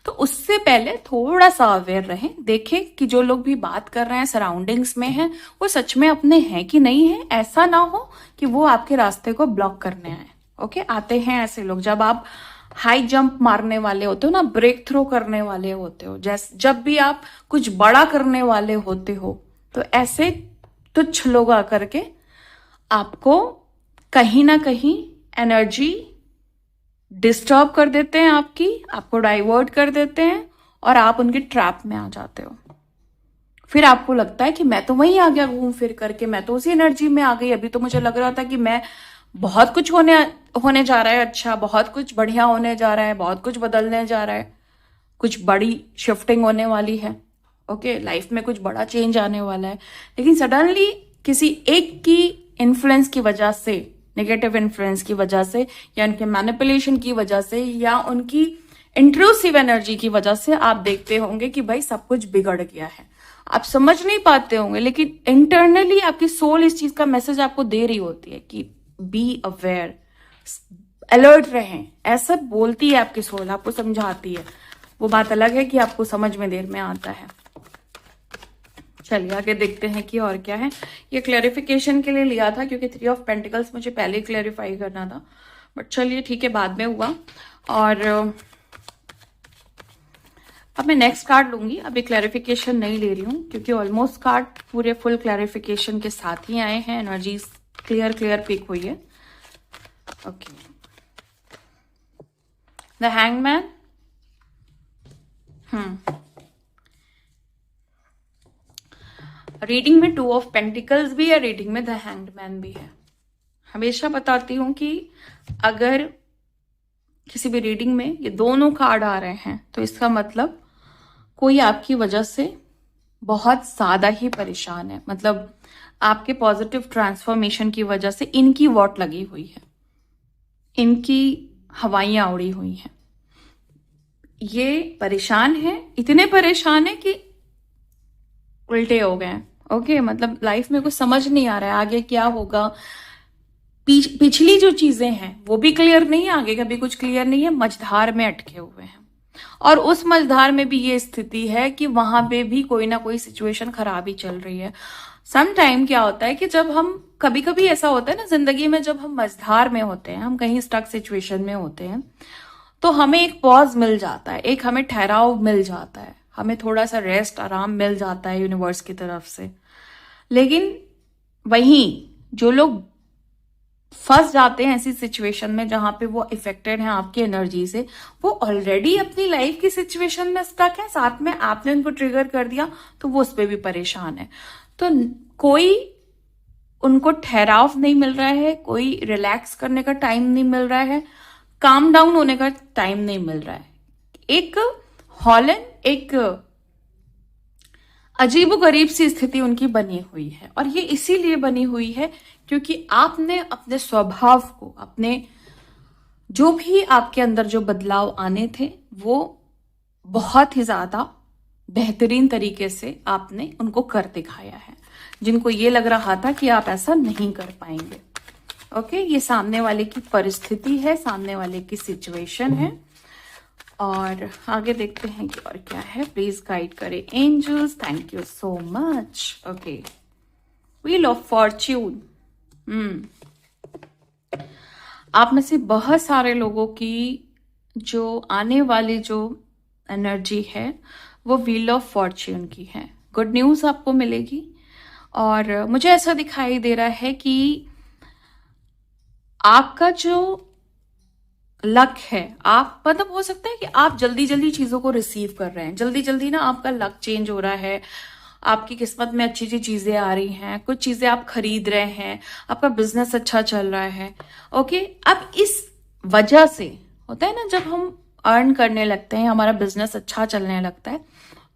तो उससे पहले थोड़ा सा अवेयर रहें, देखें कि जो लोग भी बात कर रहे हैं सराउंडिंग्स में हैं वो सच में अपने हैं कि नहीं है। ऐसा ना हो कि वो आपके रास्ते को ब्लॉक करने आए। ओके, आते हैं ऐसे लोग, जब आप हाई जंप मारने वाले होते हो ना, ब्रेक थ्रो करने वाले होते हो, जब भी आप कुछ बड़ा करने वाले होते हो, तो ऐसे तुच्छ लोग आकर के आपको कहीं ना कहीं एनर्जी डिस्टर्ब कर देते हैं, आपको डाइवर्ट कर देते हैं और आप उनके ट्रैप में आ जाते हो। फिर आपको लगता है कि मैं तो वहीं आ गया घूम फिर करके, मैं तो उसी एनर्जी में आ गई, अभी तो मुझे लग रहा था कि मैं बहुत कुछ होने जा रहा है, अच्छा बहुत कुछ बढ़िया होने जा रहा है, बहुत कुछ बदलने जा रहा है, कुछ बड़ी शिफ्टिंग होने वाली है। ओके, लाइफ में कुछ बड़ा चेंज आने वाला है, लेकिन सडनली किसी एक की इन्फ्लुएंस की वजह से, नेगेटिव इन्फ्लुएंस की वजह से, या उनके मैनिपुलेशन की वजह से, या उनकी इंट्रूसिव एनर्जी की वजह से आप देखते होंगे कि भाई सब कुछ बिगड़ गया है। आप समझ नहीं पाते होंगे, लेकिन इंटरनली आपकी सोल इस चीज का मैसेज आपको दे रही होती है कि बी अवेयर, अलर्ट रहें, ऐसा बोलती है आपकी सोल, आपको समझाती है। वो बात अलग है कि आपको समझ में देर में आता है। चलिए आगे देखते हैं कि और क्या है। ये क्लैरिफिकेशन के लिए लिया था क्योंकि 3 ऑफ पेंटिकल्स मुझे पहले ही क्लैरिफाई करना था, बट चलिए ठीक है, बाद में हुआ। और अब मैं नेक्स्ट कार्ड लूंगी, अभी क्लैरिफिकेशन नहीं ले रही हूँ क्योंकि ऑलमोस्ट कार्ड पूरे फुल क्लैरिफिकेशन के साथ ही आए हैं, एनर्जी क्लियर पिक हुई है। ओके, द हैंगमैन, रीडिंग में 2 ऑफ पेंटिकल्स भी है, रीडिंग में द हैंग्ड मैन भी है। हमेशा बताती हूँ कि अगर किसी भी रीडिंग में ये दोनों कार्ड आ रहे हैं तो इसका मतलब कोई आपकी वजह से बहुत ज्यादा ही परेशान है। मतलब आपके पॉजिटिव ट्रांसफॉर्मेशन की वजह से इनकी वॉट लगी हुई है, इनकी हवाइयां उड़ी हुई हैं। ये परेशान है, इतने परेशान है कि उल्टे हो गए हैं। ओके, मतलब लाइफ में कुछ समझ नहीं आ रहा है आगे क्या होगा। पिछली जो चीजें हैं वो भी क्लियर नहीं है, आगे का भी कुछ क्लियर नहीं है, मझधार में अटके हुए हैं। और उस मझधार में भी ये स्थिति है कि वहां पे भी कोई ना कोई सिचुएशन खराब ही चल रही है। सम टाइम क्या होता है कि जब हम कभी कभी ऐसा होता है ना जिंदगी में, जब हम मझधार में होते हैं, हम कहीं स्टक सिचुएशन में होते हैं, तो हमें एक पॉज मिल जाता है, एक हमें ठहराव मिल जाता है, हमें थोड़ा सा रेस्ट आराम मिल जाता है यूनिवर्स की तरफ से। लेकिन वहीं जो लोग फंस जाते हैं ऐसी सिचुएशन में जहां पे वो इफेक्टेड हैं आपकी एनर्जी से, वो ऑलरेडी अपनी लाइफ की सिचुएशन में स्टक है, साथ में आपने उनको ट्रिगर कर दिया तो वो उस पर भी परेशान है। तो कोई उनको ठहराव नहीं मिल रहा है, कोई रिलैक्स करने का टाइम नहीं मिल रहा है, काम डाउन होने का टाइम नहीं मिल रहा है। एक हॉलन, एक अजीबोगरीब सी स्थिति उनकी बनी हुई है। और ये इसीलिए बनी हुई है क्योंकि आपने अपने स्वभाव को, अपने जो भी आपके अंदर जो बदलाव आने थे, वो बहुत ही ज्यादा बेहतरीन तरीके से आपने उनको कर दिखाया है, जिनको ये लग रहा था कि आप ऐसा नहीं कर पाएंगे। ओके, ये सामने वाले की परिस्थिति है, सामने वाले की सिचुएशन है। और आगे देखते हैं कि और क्या है। प्लीज गाइड करें angels, thank you so much. Okay, wheel of fortune. आप में से बहुत सारे लोगों की जो आने वाली जो एनर्जी है वो व्हील ऑफ फॉर्च्यून की है। गुड न्यूज आपको मिलेगी। और मुझे ऐसा दिखाई दे रहा है कि आपका जो लक है, आप मतलब हो सकता है कि आप जल्दी जल्दी चीजों को रिसीव कर रहे हैं, जल्दी जल्दी ना आपका लक चेंज हो रहा है, आपकी किस्मत में अच्छी अच्छी चीजें आ रही हैं, कुछ चीजें आप खरीद रहे हैं, आपका बिजनेस अच्छा चल रहा है। ओके, अब इस वजह से होता है ना, जब हम अर्न करने लगते हैं, हमारा बिजनेस अच्छा चलने लगता है,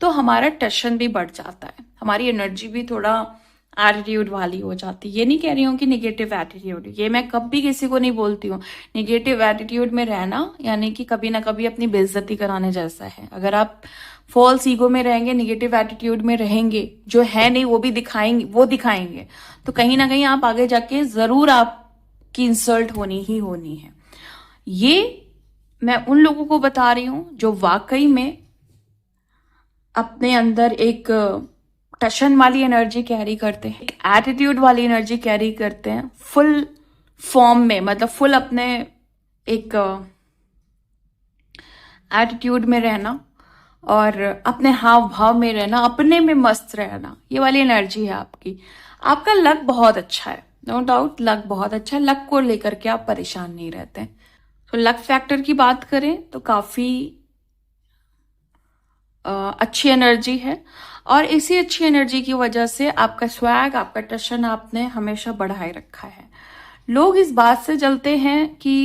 तो हमारा टेंशन भी बढ़ जाता है, हमारी एनर्जी भी थोड़ा एटीट्यूड वाली हो जाती है। ये नहीं कह रही हूँ कि निगेटिव एटीट्यूड, ये मैं कभी किसी को नहीं बोलती हूँ। निगेटिव एटीट्यूड में रहना यानी कि कभी ना कभी अपनी बेइज्जती कराने जैसा है। अगर आप फॉल्स ईगो में रहेंगे, निगेटिव एटीट्यूड में रहेंगे, जो है नहीं वो भी दिखाएंगे, वो दिखाएंगे, तो कहीं ना कहीं आप आगे जाके जरूर आपकी इंसल्ट होनी ही होनी है। ये मैं उन लोगों को बता रही हूं जो वाकई में अपने अंदर एक टशन वाली एनर्जी कैरी करते हैं, एटीट्यूड वाली एनर्जी कैरी करते हैं, फुल फॉर्म में, मतलब फुल अपने एक एटीट्यूड में रहना और अपने हाव भाव में रहना, अपने में मस्त रहना, ये वाली एनर्जी है आपकी। आपका लक बहुत अच्छा है, नो डाउट लक बहुत अच्छा है। लक को लेकर के आप परेशान नहीं रहते। तो लक फैक्टर की बात करें तो काफी अच्छी एनर्जी है। और इसी अच्छी एनर्जी की वजह से आपका स्वैग, आपका टशन आपने हमेशा बढ़ाए रखा है। लोग इस बात से जलते हैं कि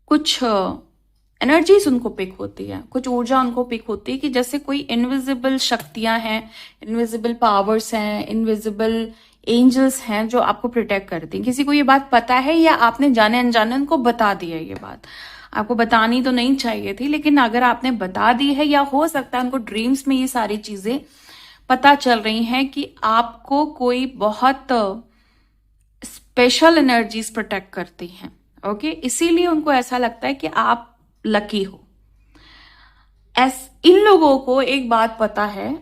कुछ एनर्जीज उनको पिक होती है, कुछ ऊर्जा उनको पिक होती है कि जैसे कोई इनविजिबल शक्तियां हैं, इनविजिबल पावर्स हैं, इनविजिबल एंजल्स हैं जो आपको प्रोटेक्ट करती हैं। किसी को ये बात पता है या आपने जाने अनजाने उनको बता दी है। ये बात आपको बतानी तो नहीं चाहिए थी, लेकिन अगर आपने बता दी है, या हो सकता है उनको ड्रीम्स में ये सारी चीजें पता चल रही हैं कि आपको कोई बहुत स्पेशल एनर्जीज प्रोटेक्ट करती हैं। ओके, इसीलिए उनको ऐसा लगता है कि आप लकी हो। इन लोगों को एक बात पता है,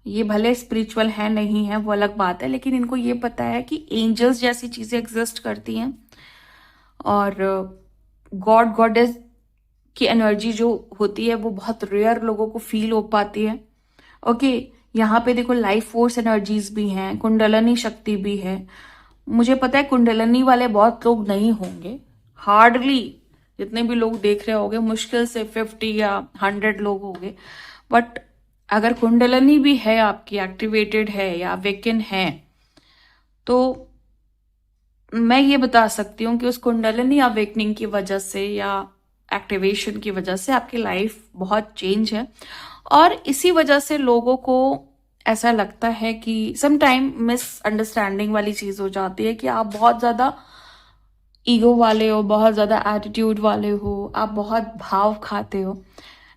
ये भले स्पिरिचुअल है नहीं है वो अलग बात है, लेकिन इनको ये पता है कि एंजल्स जैसी चीजें एग्जिस्ट करती हैं और गॉड गॉडेस की एनर्जी जो होती है वो बहुत रेयर लोगों को फील हो पाती है। ओके, यहाँ पे देखो लाइफ फोर्स एनर्जीज भी हैं, कुंडलनी शक्ति भी है। मुझे पता है कुंडलनी वाले बहुत लोग नहीं होंगे, हार्डली जितने भी लोग देख रहे होंगे मुश्किल से 50 या 100 लोग होंगे। बट अगर कुंडलनी भी है आपकी, एक्टिवेटेड है या वेकन है, तो मैं ये बता सकती हूँ कि उस कुंडलिनी अवेकनिंग की वजह से या एक्टिवेशन की वजह से आपकी लाइफ बहुत चेंज है। और इसी वजह से लोगों को ऐसा लगता है कि सम टाइम मिसअंडरस्टैंडिंग वाली चीज हो जाती है कि आप बहुत ज्यादा ईगो वाले हो, बहुत ज्यादा एटीट्यूड वाले हो, आप बहुत भाव खाते हो,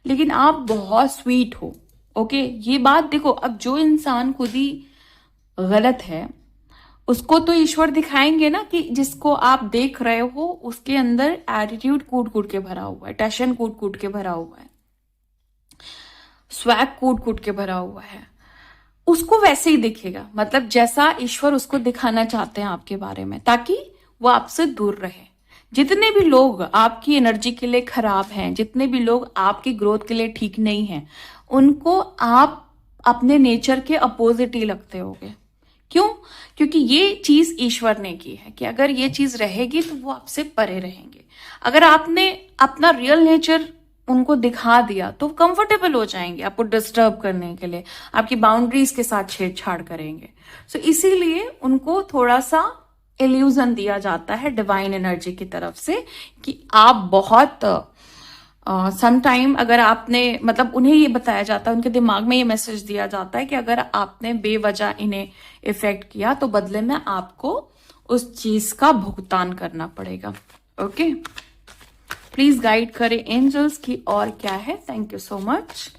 लेकिन आप बहुत स्वीट हो। ओके, ये बात देखो, अब जो इंसान खुद ही गलत है उसको तो ईश्वर दिखाएंगे ना कि जिसको आप देख रहे हो उसके अंदर एटीट्यूड कूट कूट के भरा हुआ है, टैशन कूट कूट के भरा हुआ है, स्वैग कूट कूट के भरा हुआ है, उसको वैसे ही दिखेगा। मतलब जैसा ईश्वर उसको दिखाना चाहते हैं आपके बारे में, ताकि वो आपसे दूर रहे। जितने भी लोग आपकी एनर्जी के लिए खराब हैं, जितने भी लोग आपकी ग्रोथ के लिए ठीक नहीं हैं, उनको आप अपने नेचर के अपोजिट ही लगते होगे। क्यों? क्योंकि ये चीज ईश्वर ने की है कि अगर ये चीज रहेगी तो वो आपसे परे रहेंगे। अगर आपने अपना रियल नेचर उनको दिखा दिया तो कंफर्टेबल हो जाएंगे आपको डिस्टर्ब करने के लिए, आपकी बाउंड्रीज के साथ छेड़छाड़ करेंगे। सो इसीलिए उनको थोड़ा सा इल्यूजन दिया जाता है डिवाइन एनर्जी की तरफ से कि आप बहुत सम टाइम अगर आपने मतलब उन्हें ये बताया जाता है, उनके दिमाग में ये मैसेज दिया जाता है कि अगर आपने बेवजह इन्हें इफेक्ट किया तो बदले में आपको उस चीज का भुगतान करना पड़ेगा। ओके, प्लीज गाइड करें एंजल्स की और क्या है। Thank you so much.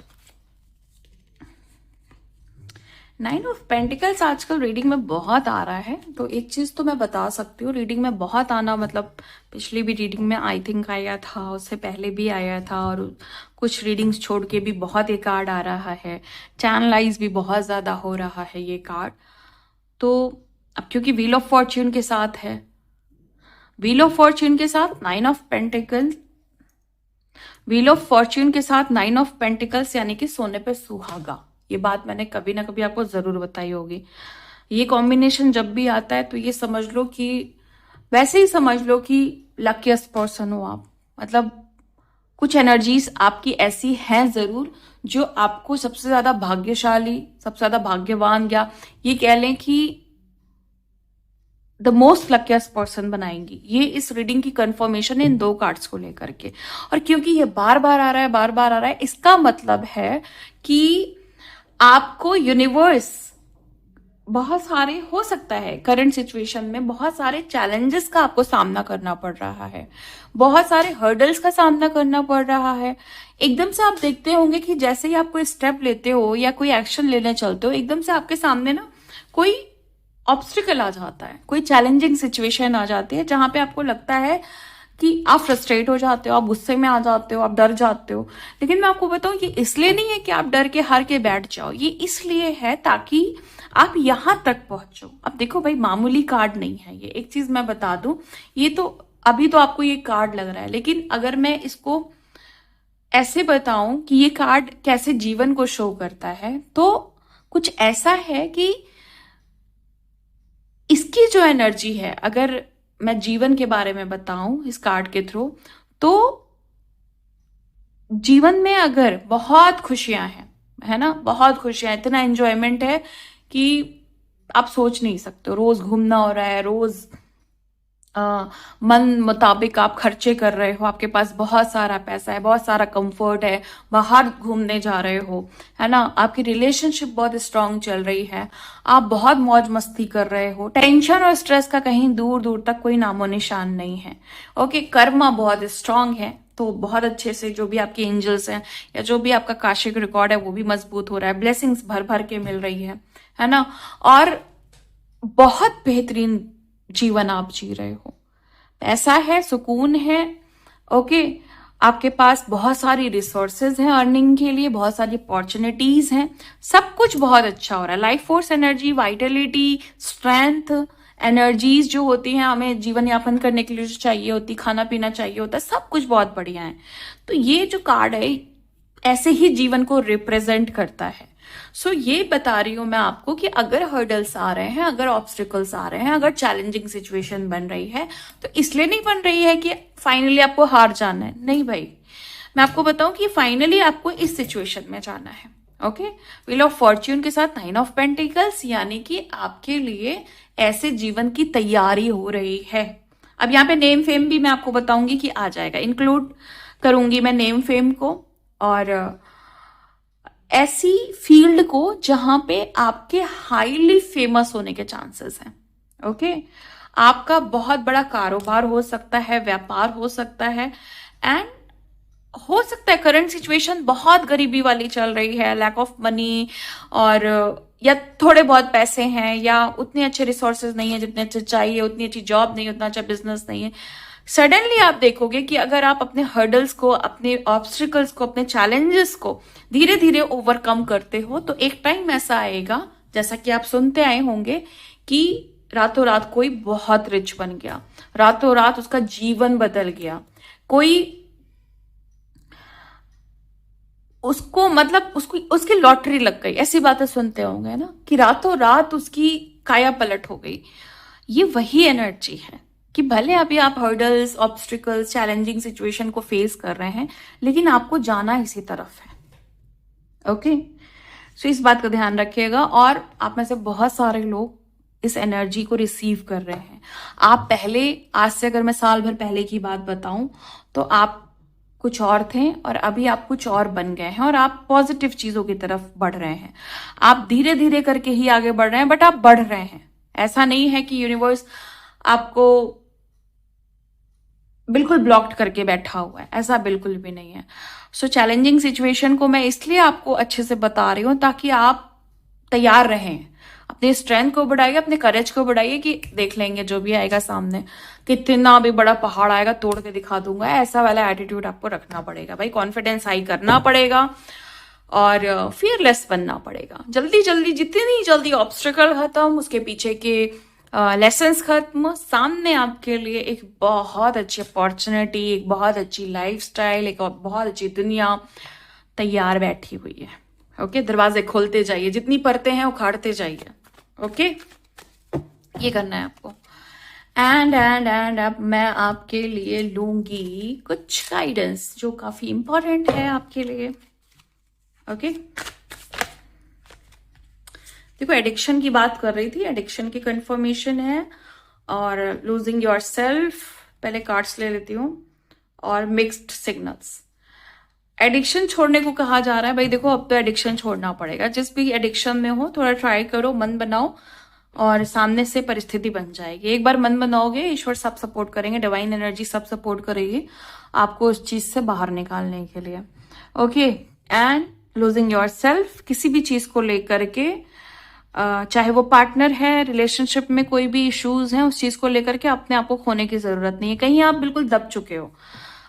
9 of pentacles आजकल रीडिंग में बहुत आ रहा है, तो एक चीज तो मैं बता सकती हूँ, रीडिंग में बहुत आना मतलब पिछली भी रीडिंग में आई थिंक आया था, उससे पहले भी आया था, और कुछ रीडिंग्स छोड़ के भी बहुत ये कार्ड आ रहा है। चैनलाइज भी बहुत ज्यादा हो रहा है ये कार्ड। तो अब क्योंकि व्हील ऑफ फॉर्च्यून के साथ है, व्हील ऑफ फॉर्च्यून के साथ 9 of pentacle, wheel of Fortune के साथ 9 ऑफ पेंटिकल्स, यानी कि सोने पे सुहागा। ये बात मैंने कभी ना कभी आपको जरूर बताई होगी। ये कॉम्बिनेशन जब भी आता है तो ये समझ लो कि वैसे ही समझ लो कि लकीस्ट पर्सन हो आप। मतलब कुछ एनर्जीज आपकी ऐसी हैं जरूर जो आपको सबसे ज्यादा भाग्यशाली, सबसे ज्यादा भाग्यवान, या ये कह लें कि द मोस्ट लकीस्ट पर्सन बनाएंगी। ये इस रीडिंग की कंफर्मेशन है इन दो कार्ड्स को लेकर के। और क्योंकि ये बार बार आ रहा है, बार बार आ रहा है, इसका मतलब है कि आपको यूनिवर्स बहुत सारे, हो सकता है करंट सिचुएशन में बहुत सारे चैलेंजेस का आपको सामना करना पड़ रहा है, बहुत सारे हर्डल्स का सामना करना पड़ रहा है। एकदम से आप देखते होंगे कि जैसे ही आप कोई स्टेप लेते हो या कोई एक्शन लेने चलते हो, एकदम से आपके सामने ना कोई ऑब्स्टिकल आ जाता है, कोई चैलेंजिंग सिचुएशन आ जाती है जहां पे आपको लगता है कि आप फ्रस्ट्रेट हो जाते हो, आप गुस्से में आ जाते हो, आप डर जाते हो। लेकिन मैं आपको बताऊं ये इसलिए नहीं है कि आप डर के हार के बैठ जाओ, ये इसलिए है ताकि आप यहां तक पहुंचो। अब देखो भाई, मामूली कार्ड नहीं है ये, एक चीज मैं बता दूं, ये तो अभी तो आपको ये कार्ड लग रहा है, लेकिन अगर मैं इसको ऐसे बताऊं कि ये कार्ड कैसे जीवन को शो करता है, तो कुछ ऐसा है कि इसकी जो एनर्जी है, अगर मैं जीवन के बारे में बताऊं इस कार्ड के थ्रू, तो जीवन में अगर बहुत खुशियां हैं, है ना, बहुत खुशियां, इतना एंजॉयमेंट है कि आप सोच नहीं सकते। रोज घूमना हो रहा है, रोज मन मुताबिक आप खर्चे कर रहे हो, आपके पास बहुत सारा पैसा है, बहुत सारा कंफर्ट है, बाहर घूमने जा रहे हो, है ना, आपकी रिलेशनशिप बहुत स्ट्रांग चल रही है, आप बहुत मौज मस्ती कर रहे हो, टेंशन और स्ट्रेस का कहीं दूर दूर तक कोई नामो निशान नहीं है। ओके, कर्मा बहुत स्ट्रांग है, तो बहुत अच्छे से जो भी आपके एंजल्स हैं या जो भी आपका काशिक रिकॉर्ड है वो भी मजबूत हो रहा है, ब्लेसिंग्स भर भर के मिल रही है ना, और बहुत बेहतरीन जीवन आप जी रहे हो, पैसा है, सुकून है। ओके, आपके पास बहुत सारी रिसोर्सेज हैं अर्निंग के लिए, बहुत सारी अपॉर्चुनिटीज हैं, सब कुछ बहुत अच्छा हो रहा है। Life force energy, Vitality, strength energies जो होती हैं हमें जीवन यापन करने के लिए जो चाहिए होती, खाना पीना चाहिए होता है, सब कुछ बहुत बढ़िया है। तो ये जो कार्ड है ऐसे ही जीवन को रिप्रेजेंट करता है। सो ये बता रही हूं मैं आपको कि अगर हर्डल्स आ रहे हैं, अगर ऑब्स्टिकल्स आ रहे हैं, अगर चैलेंजिंग सिचुएशन बन रही है, तो इसलिए नहीं बन रही है कि फाइनली आपको हार जाना है। नहीं भाई, मैं आपको बताऊं कि फाइनली आपको इस सिचुएशन में जाना है। ओके, व्हील ऑफ फॉर्च्यून के साथ 9 ऑफ पेंटिकल्स, यानी कि आपके लिए ऐसे जीवन की तैयारी हो रही है। अब यहाँ पे नेम फेम भी मैं आपको बताऊंगी कि आ जाएगा, इंक्लूड करूंगी मैं नेम फेम को, और ऐसी फील्ड को जहां पे आपके हाईली फेमस होने के चांसेस हैं। ओके, आपका बहुत बड़ा कारोबार हो सकता है, व्यापार हो सकता है, एंड हो सकता है करंट सिचुएशन बहुत गरीबी वाली चल रही है, लैक ऑफ मनी, और या थोड़े बहुत पैसे हैं, या उतने अच्छे रिसोर्सेज नहीं है जितने अच्छे चाहिए, उतनी अच्छी जॉब नहीं, उतना अच्छा बिजनेस नहीं है। सडनली आप देखोगे कि अगर आप अपने हर्डल्स को, अपने ऑब्स्टिकल्स को, अपने चैलेंजेस को धीरे धीरे ओवरकम करते हो, तो एक टाइम ऐसा आएगा, जैसा कि आप सुनते आए होंगे, कि रातों रात कोई बहुत रिच बन गया, रातों रात उसका जीवन बदल गया, कोई उसको मतलब उसको उसकी लॉटरी लग गई, ऐसी बातें सुनते होंगे ना, कि रातों रात उसकी काया पलट हो गई। ये वही एनर्जी है कि भले अभी आप हर्डल्स, ऑब्स्टिकल्स, चैलेंजिंग सिचुएशन को फेस कर रहे हैं, लेकिन आपको जाना इसी तरफ है। ओके, सो इस बात का ध्यान रखिएगा। और आप में से बहुत सारे लोग इस एनर्जी को रिसीव कर रहे हैं। आप पहले, आज से अगर मैं साल भर पहले की बात बताऊं, तो आप कुछ और थे और अभी आप कुछ और बन गए हैं, और आप पॉजिटिव चीजों की तरफ बढ़ रहे हैं। आप धीरे धीरे करके ही आगे बढ़ रहे हैं, बट आप बढ़ रहे हैं। ऐसा नहीं है कि यूनिवर्स आपको बिल्कुल ब्लॉक्ड करके बैठा हुआ है, ऐसा बिल्कुल भी नहीं है। सो चैलेंजिंग सिचुएशन को मैं इसलिए आपको अच्छे से बता रही हूं ताकि आप तैयार रहें, अपने स्ट्रेंथ को बढ़ाइए, अपने करेज को बढ़ाइए, कि देख लेंगे जो भी आएगा सामने, कितना भी बड़ा पहाड़ आएगा तोड़ के दिखा दूंगा, ऐसा वाला एटीट्यूड आपको रखना पड़ेगा भाई। कॉन्फिडेंस हाई करना पड़ेगा और फियरलेस बनना पड़ेगा। जल्दी जल्दी, जितनी जल्दी ऑब्स्टिकल खत्म, उसके पीछे के लेसन्स खत्म, सामने आपके लिए एक बहुत अच्छी अपॉर्चुनिटी, एक बहुत अच्छी लाइफस्टाइल, एक बहुत अच्छी दुनिया तैयार बैठी हुई है। ओके, दरवाजे खोलते जाइए, जितनी परतें हैं उखाड़ते जाइए। ओके, ये करना है आपको। एंड अब मैं आपके लिए लूंगी कुछ गाइडेंस जो काफी इंपॉर्टेंट है आपके लिए। ओके, देखो, एडिक्शन की बात कर रही थी, एडिक्शन की कंफर्मेशन है, और लूजिंग योर सेल्फ, पहले कार्ड्स ले लेती हूँ, और मिक्स्ड सिग्नल्स। एडिक्शन छोड़ने को कहा जा रहा है भाई। देखो, अब तो एडिक्शन छोड़ना पड़ेगा। जिस भी एडिक्शन में हो, थोड़ा ट्राई करो, मन बनाओ, और सामने से परिस्थिति बन जाएगी। एक बार मन बनाओगे, ईश्वर सब सपोर्ट करेंगे, डिवाइन एनर्जी सब सपोर्ट करेगी आपको उस चीज से बाहर निकालने के लिए। Okay, and losing your self, किसी भी चीज को लेकर के, चाहे वो पार्टनर है, रिलेशनशिप में कोई भी इश्यूज हैं, उस चीज को लेकर के अपने आप को खोने की जरूरत नहीं है। कहीं आप बिल्कुल दब चुके हो,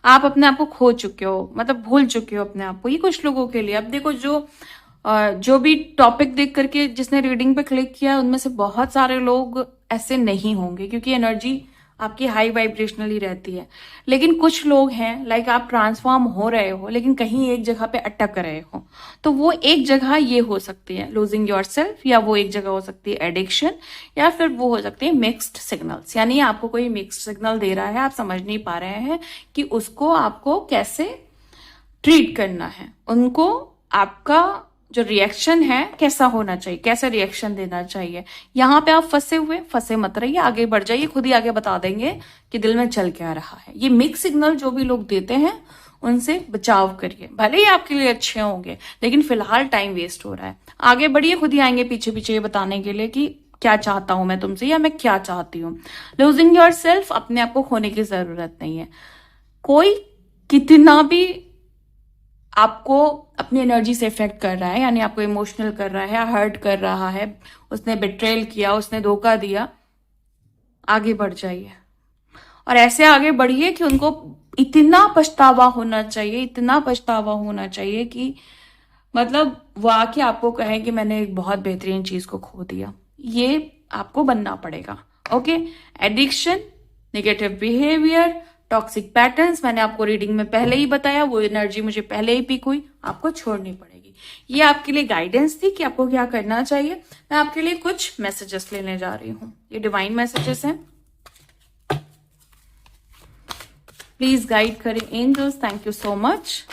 आप अपने आप को खो चुके हो, मतलब भूल चुके हो अपने आप को। ये कुछ लोगों के लिए। अब देखो, जो भी टॉपिक देख करके जिसने रीडिंग पे क्लिक किया, उनमें से बहुत सारे लोग ऐसे नहीं होंगे, क्योंकि एनर्जी आपकी हाई वाइब्रेशनली रहती है। लेकिन कुछ लोग हैं, लाइक आप ट्रांसफॉर्म हो रहे हो, लेकिन कहीं एक जगह पे अटक रहे हो। तो वो एक जगह ये हो सकती है लूजिंग योर सेल्फ, या वो एक जगह हो सकती है एडिक्शन, या फिर वो हो सकती है मिक्स्ड सिग्नल्स। यानी आपको कोई मिक्स्ड सिग्नल दे रहा है, आप समझ नहीं पा रहे हैं कि उसको आपको कैसे ट्रीट करना है, उनको आपका जो रिएक्शन है कैसा होना चाहिए, कैसे रिएक्शन देना चाहिए। यहां पे आप फंसे मत रहिए, आगे बढ़ जाइए, खुद ही आगे बता देंगे कि दिल में चल क्या रहा है। ये मिक्स सिग्नल जो भी लोग देते हैं, उनसे बचाव करिए। भले ही आपके लिए अच्छे होंगे, लेकिन फिलहाल टाइम वेस्ट हो रहा है। आगे बढ़िए, खुद ही आएंगे पीछे पीछे ये बताने के लिए कि क्या चाहता हूं मैं तुमसे, या मैं क्या चाहती हूँ। लूजिंग योर सेल्फ, अपने आप को खोने की जरूरत नहीं है। कोई कितना भी आपको अपनी एनर्जी से इफेक्ट कर रहा है, यानी आपको इमोशनल कर रहा है, हर्ट कर रहा है, उसने बिट्रेल किया, उसने धोखा दिया, आगे बढ़ जाइए। और ऐसे आगे बढ़िए कि उनको इतना पछतावा होना चाहिए, इतना पछतावा होना चाहिए कि मतलब वो आके आपको कहे कि मैंने एक बहुत बेहतरीन चीज को खो दिया। ये आपको बनना पड़ेगा। Okay, addiction, negative behaviour, toxic patterns, मैंने आपको रीडिंग में पहले ही बताया, वो एनर्जी मुझे पहले ही पिक हुई, आपको छोड़नी पड़ेगी। ये आपके लिए गाइडेंस थी कि आपको क्या करना चाहिए। मैं आपके लिए कुछ मैसेजेस लेने जा रही हूँ, ये डिवाइन मैसेजेस हैं। प्लीज गाइड करें angels, thank you so much.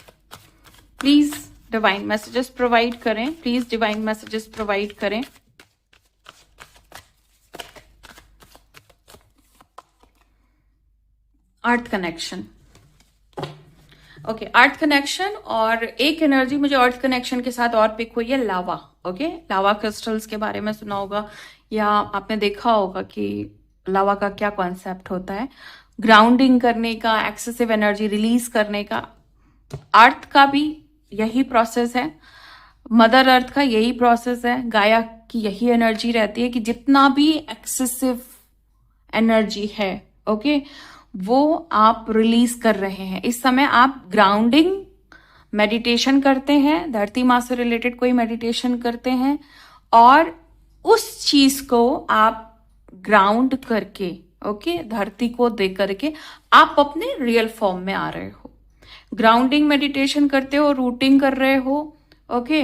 Please divine messages provide करें, प्लीज डिवाइन मैसेजेस प्रोवाइड करें। Earth connection, okay, earth connection. और एक एनर्जी मुझे अर्थ कनेक्शन के साथ और पिक हुई है, लावा। ओके, लावा क्रिस्टल्स के बारे में सुना होगा या आपने देखा होगा कि लावा का क्या कॉन्सेप्ट होता है, ग्राउंडिंग करने का, एक्सेसिव एनर्जी रिलीज करने का। अर्थ का भी यही प्रोसेस है, मदर अर्थ का यही प्रोसेस है, गाया की यही एनर्जी रहती है कि जितना भी एक्सेसिव एनर्जी है, ओके, वो आप रिलीज कर रहे हैं। इस समय आप ग्राउंडिंग मेडिटेशन करते हैं, धरती माँ से रिलेटेड कोई मेडिटेशन करते हैं, और उस चीज को आप ग्राउंड करके, ओके, धरती को दे करके आप अपने रियल फॉर्म में आ रहे हो। ग्राउंडिंग मेडिटेशन करते हो, रूटिंग कर रहे हो, ओके,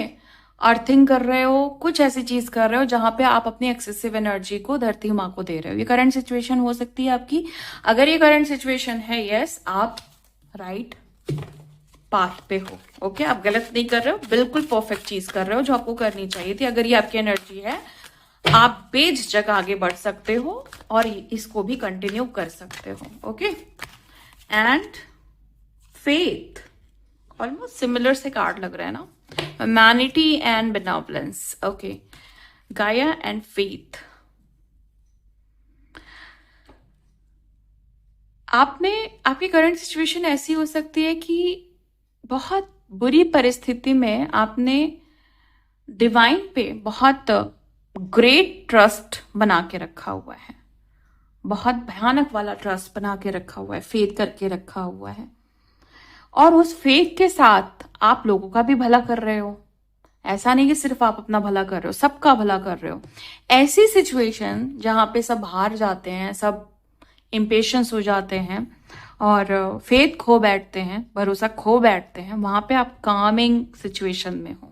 अर्थिंग कर रहे हो, कुछ ऐसी चीज कर रहे हो जहां पे आप अपनी एक्सेसिव एनर्जी को धरती माँ को दे रहे हो। ये करंट सिचुएशन हो सकती है आपकी। अगर ये करंट सिचुएशन है, यस, आप राइट पाथ पे हो। ओके, आप गलत नहीं कर रहे हो, बिल्कुल परफेक्ट चीज कर रहे हो जो आपको करनी चाहिए थी। अगर ये आपकी एनर्जी है, आप बेझिझक आगे बढ़ सकते हो और इसको भी कंटिन्यू कर सकते हो। Okay, and faith, almost similar से कार्ड लग रहा है ना, ह्यूमैनिटी एंड बेनेवोलेंस। ओके, गाया एंड फेथ। आपकी करंट सिचुएशन ऐसी हो सकती है कि बहुत बुरी परिस्थिति में आपने डिवाइन पे बहुत ग्रेट ट्रस्ट बना के रखा हुआ है, बहुत भयानक वाला ट्रस्ट बना के रखा हुआ है, फेथ करके रखा हुआ है, और उस फेथ के साथ आप लोगों का भी भला कर रहे हो। ऐसा नहीं कि सिर्फ आप अपना भला कर रहे हो, सबका भला कर रहे हो। ऐसी सिचुएशन जहां पे सब हार जाते हैं, सब इम्पेशंस हो जाते हैं और फेथ खो बैठते हैं, भरोसा खो बैठते हैं, वहां पे आप कामिंग सिचुएशन में हो,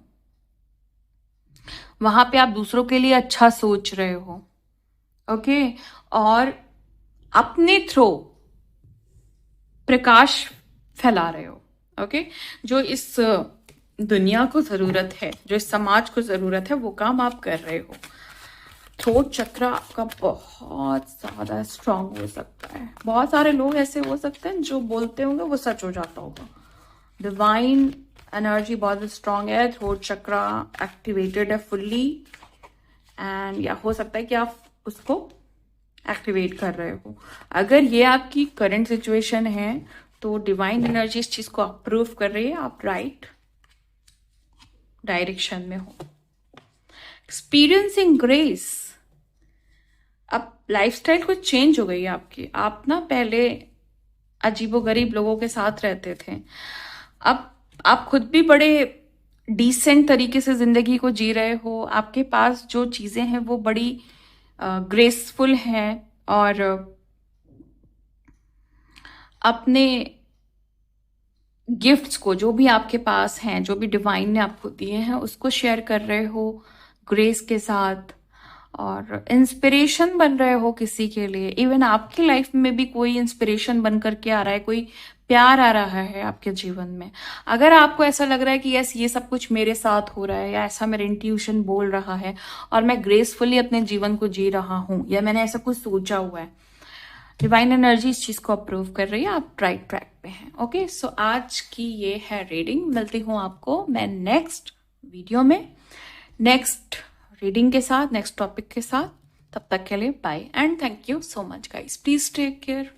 वहां पे आप दूसरों के लिए अच्छा सोच रहे हो, ओके, और अपने थ्रू प्रकाश फैला रहे हो। ओके, जो इस दुनिया को जरूरत है, जो इस समाज को जरूरत है, वो काम आप कर रहे हो। थ्रोट चक्र आपका बहुत ज्यादा स्ट्रांग हो सकता है। बहुत सारे लोग ऐसे हो सकते हैं जो बोलते होंगे वो सच हो जाता होगा। डिवाइन एनर्जी बहुत स्ट्रांग है, थ्रोट चक्र एक्टिवेटेड है फुल्ली, एंड या हो सकता है कि आप उसको एक्टिवेट कर रहे हो। अगर ये आपकी करंट सिचुएशन है तो डिवाइन एनर्जी इस चीज को अप्रूव कर रही है, आप राइट डायरेक्शन में हो। एक्सपीरियंसिंग ग्रेस, अब लाइफस्टाइल कुछ चेंज हो गई है आपकी। आप ना पहले अजीबोगरीब लोगों के साथ रहते थे, अब आप खुद भी बड़े डिसेंट तरीके से जिंदगी को जी रहे हो। आपके पास जो चीजें हैं वो बड़ी ग्रेसफुल हैं, और अपने गिफ्ट्स को, जो भी आपके पास हैं, जो भी डिवाइन ने आपको दिए हैं, उसको शेयर कर रहे हो ग्रेस के साथ, और इंस्पिरेशन बन रहे हो किसी के लिए। इवन आपकी लाइफ में भी कोई इंस्पिरेशन बन करके आ रहा है, कोई प्यार आ रहा है आपके जीवन में। अगर आपको ऐसा लग रहा है कि यस, ये सब कुछ मेरे साथ हो रहा है, या ऐसा मेरा इंट्यूशन बोल रहा है और मैं ग्रेसफुली अपने जीवन को जी रहा हूं, या मैंने ऐसा कुछ सोचा हुआ है, डिवाइन एनर्जी इस चीज को अप्रूव कर रही है, आप राइट ट्रैक पे हैं। ओके, सो आज की ये है रीडिंग। मिलती हूँ आपको मैं नेक्स्ट वीडियो में, नेक्स्ट रीडिंग के साथ, नेक्स्ट टॉपिक के साथ। तब तक के लिए bye and thank you so much guys, please take care.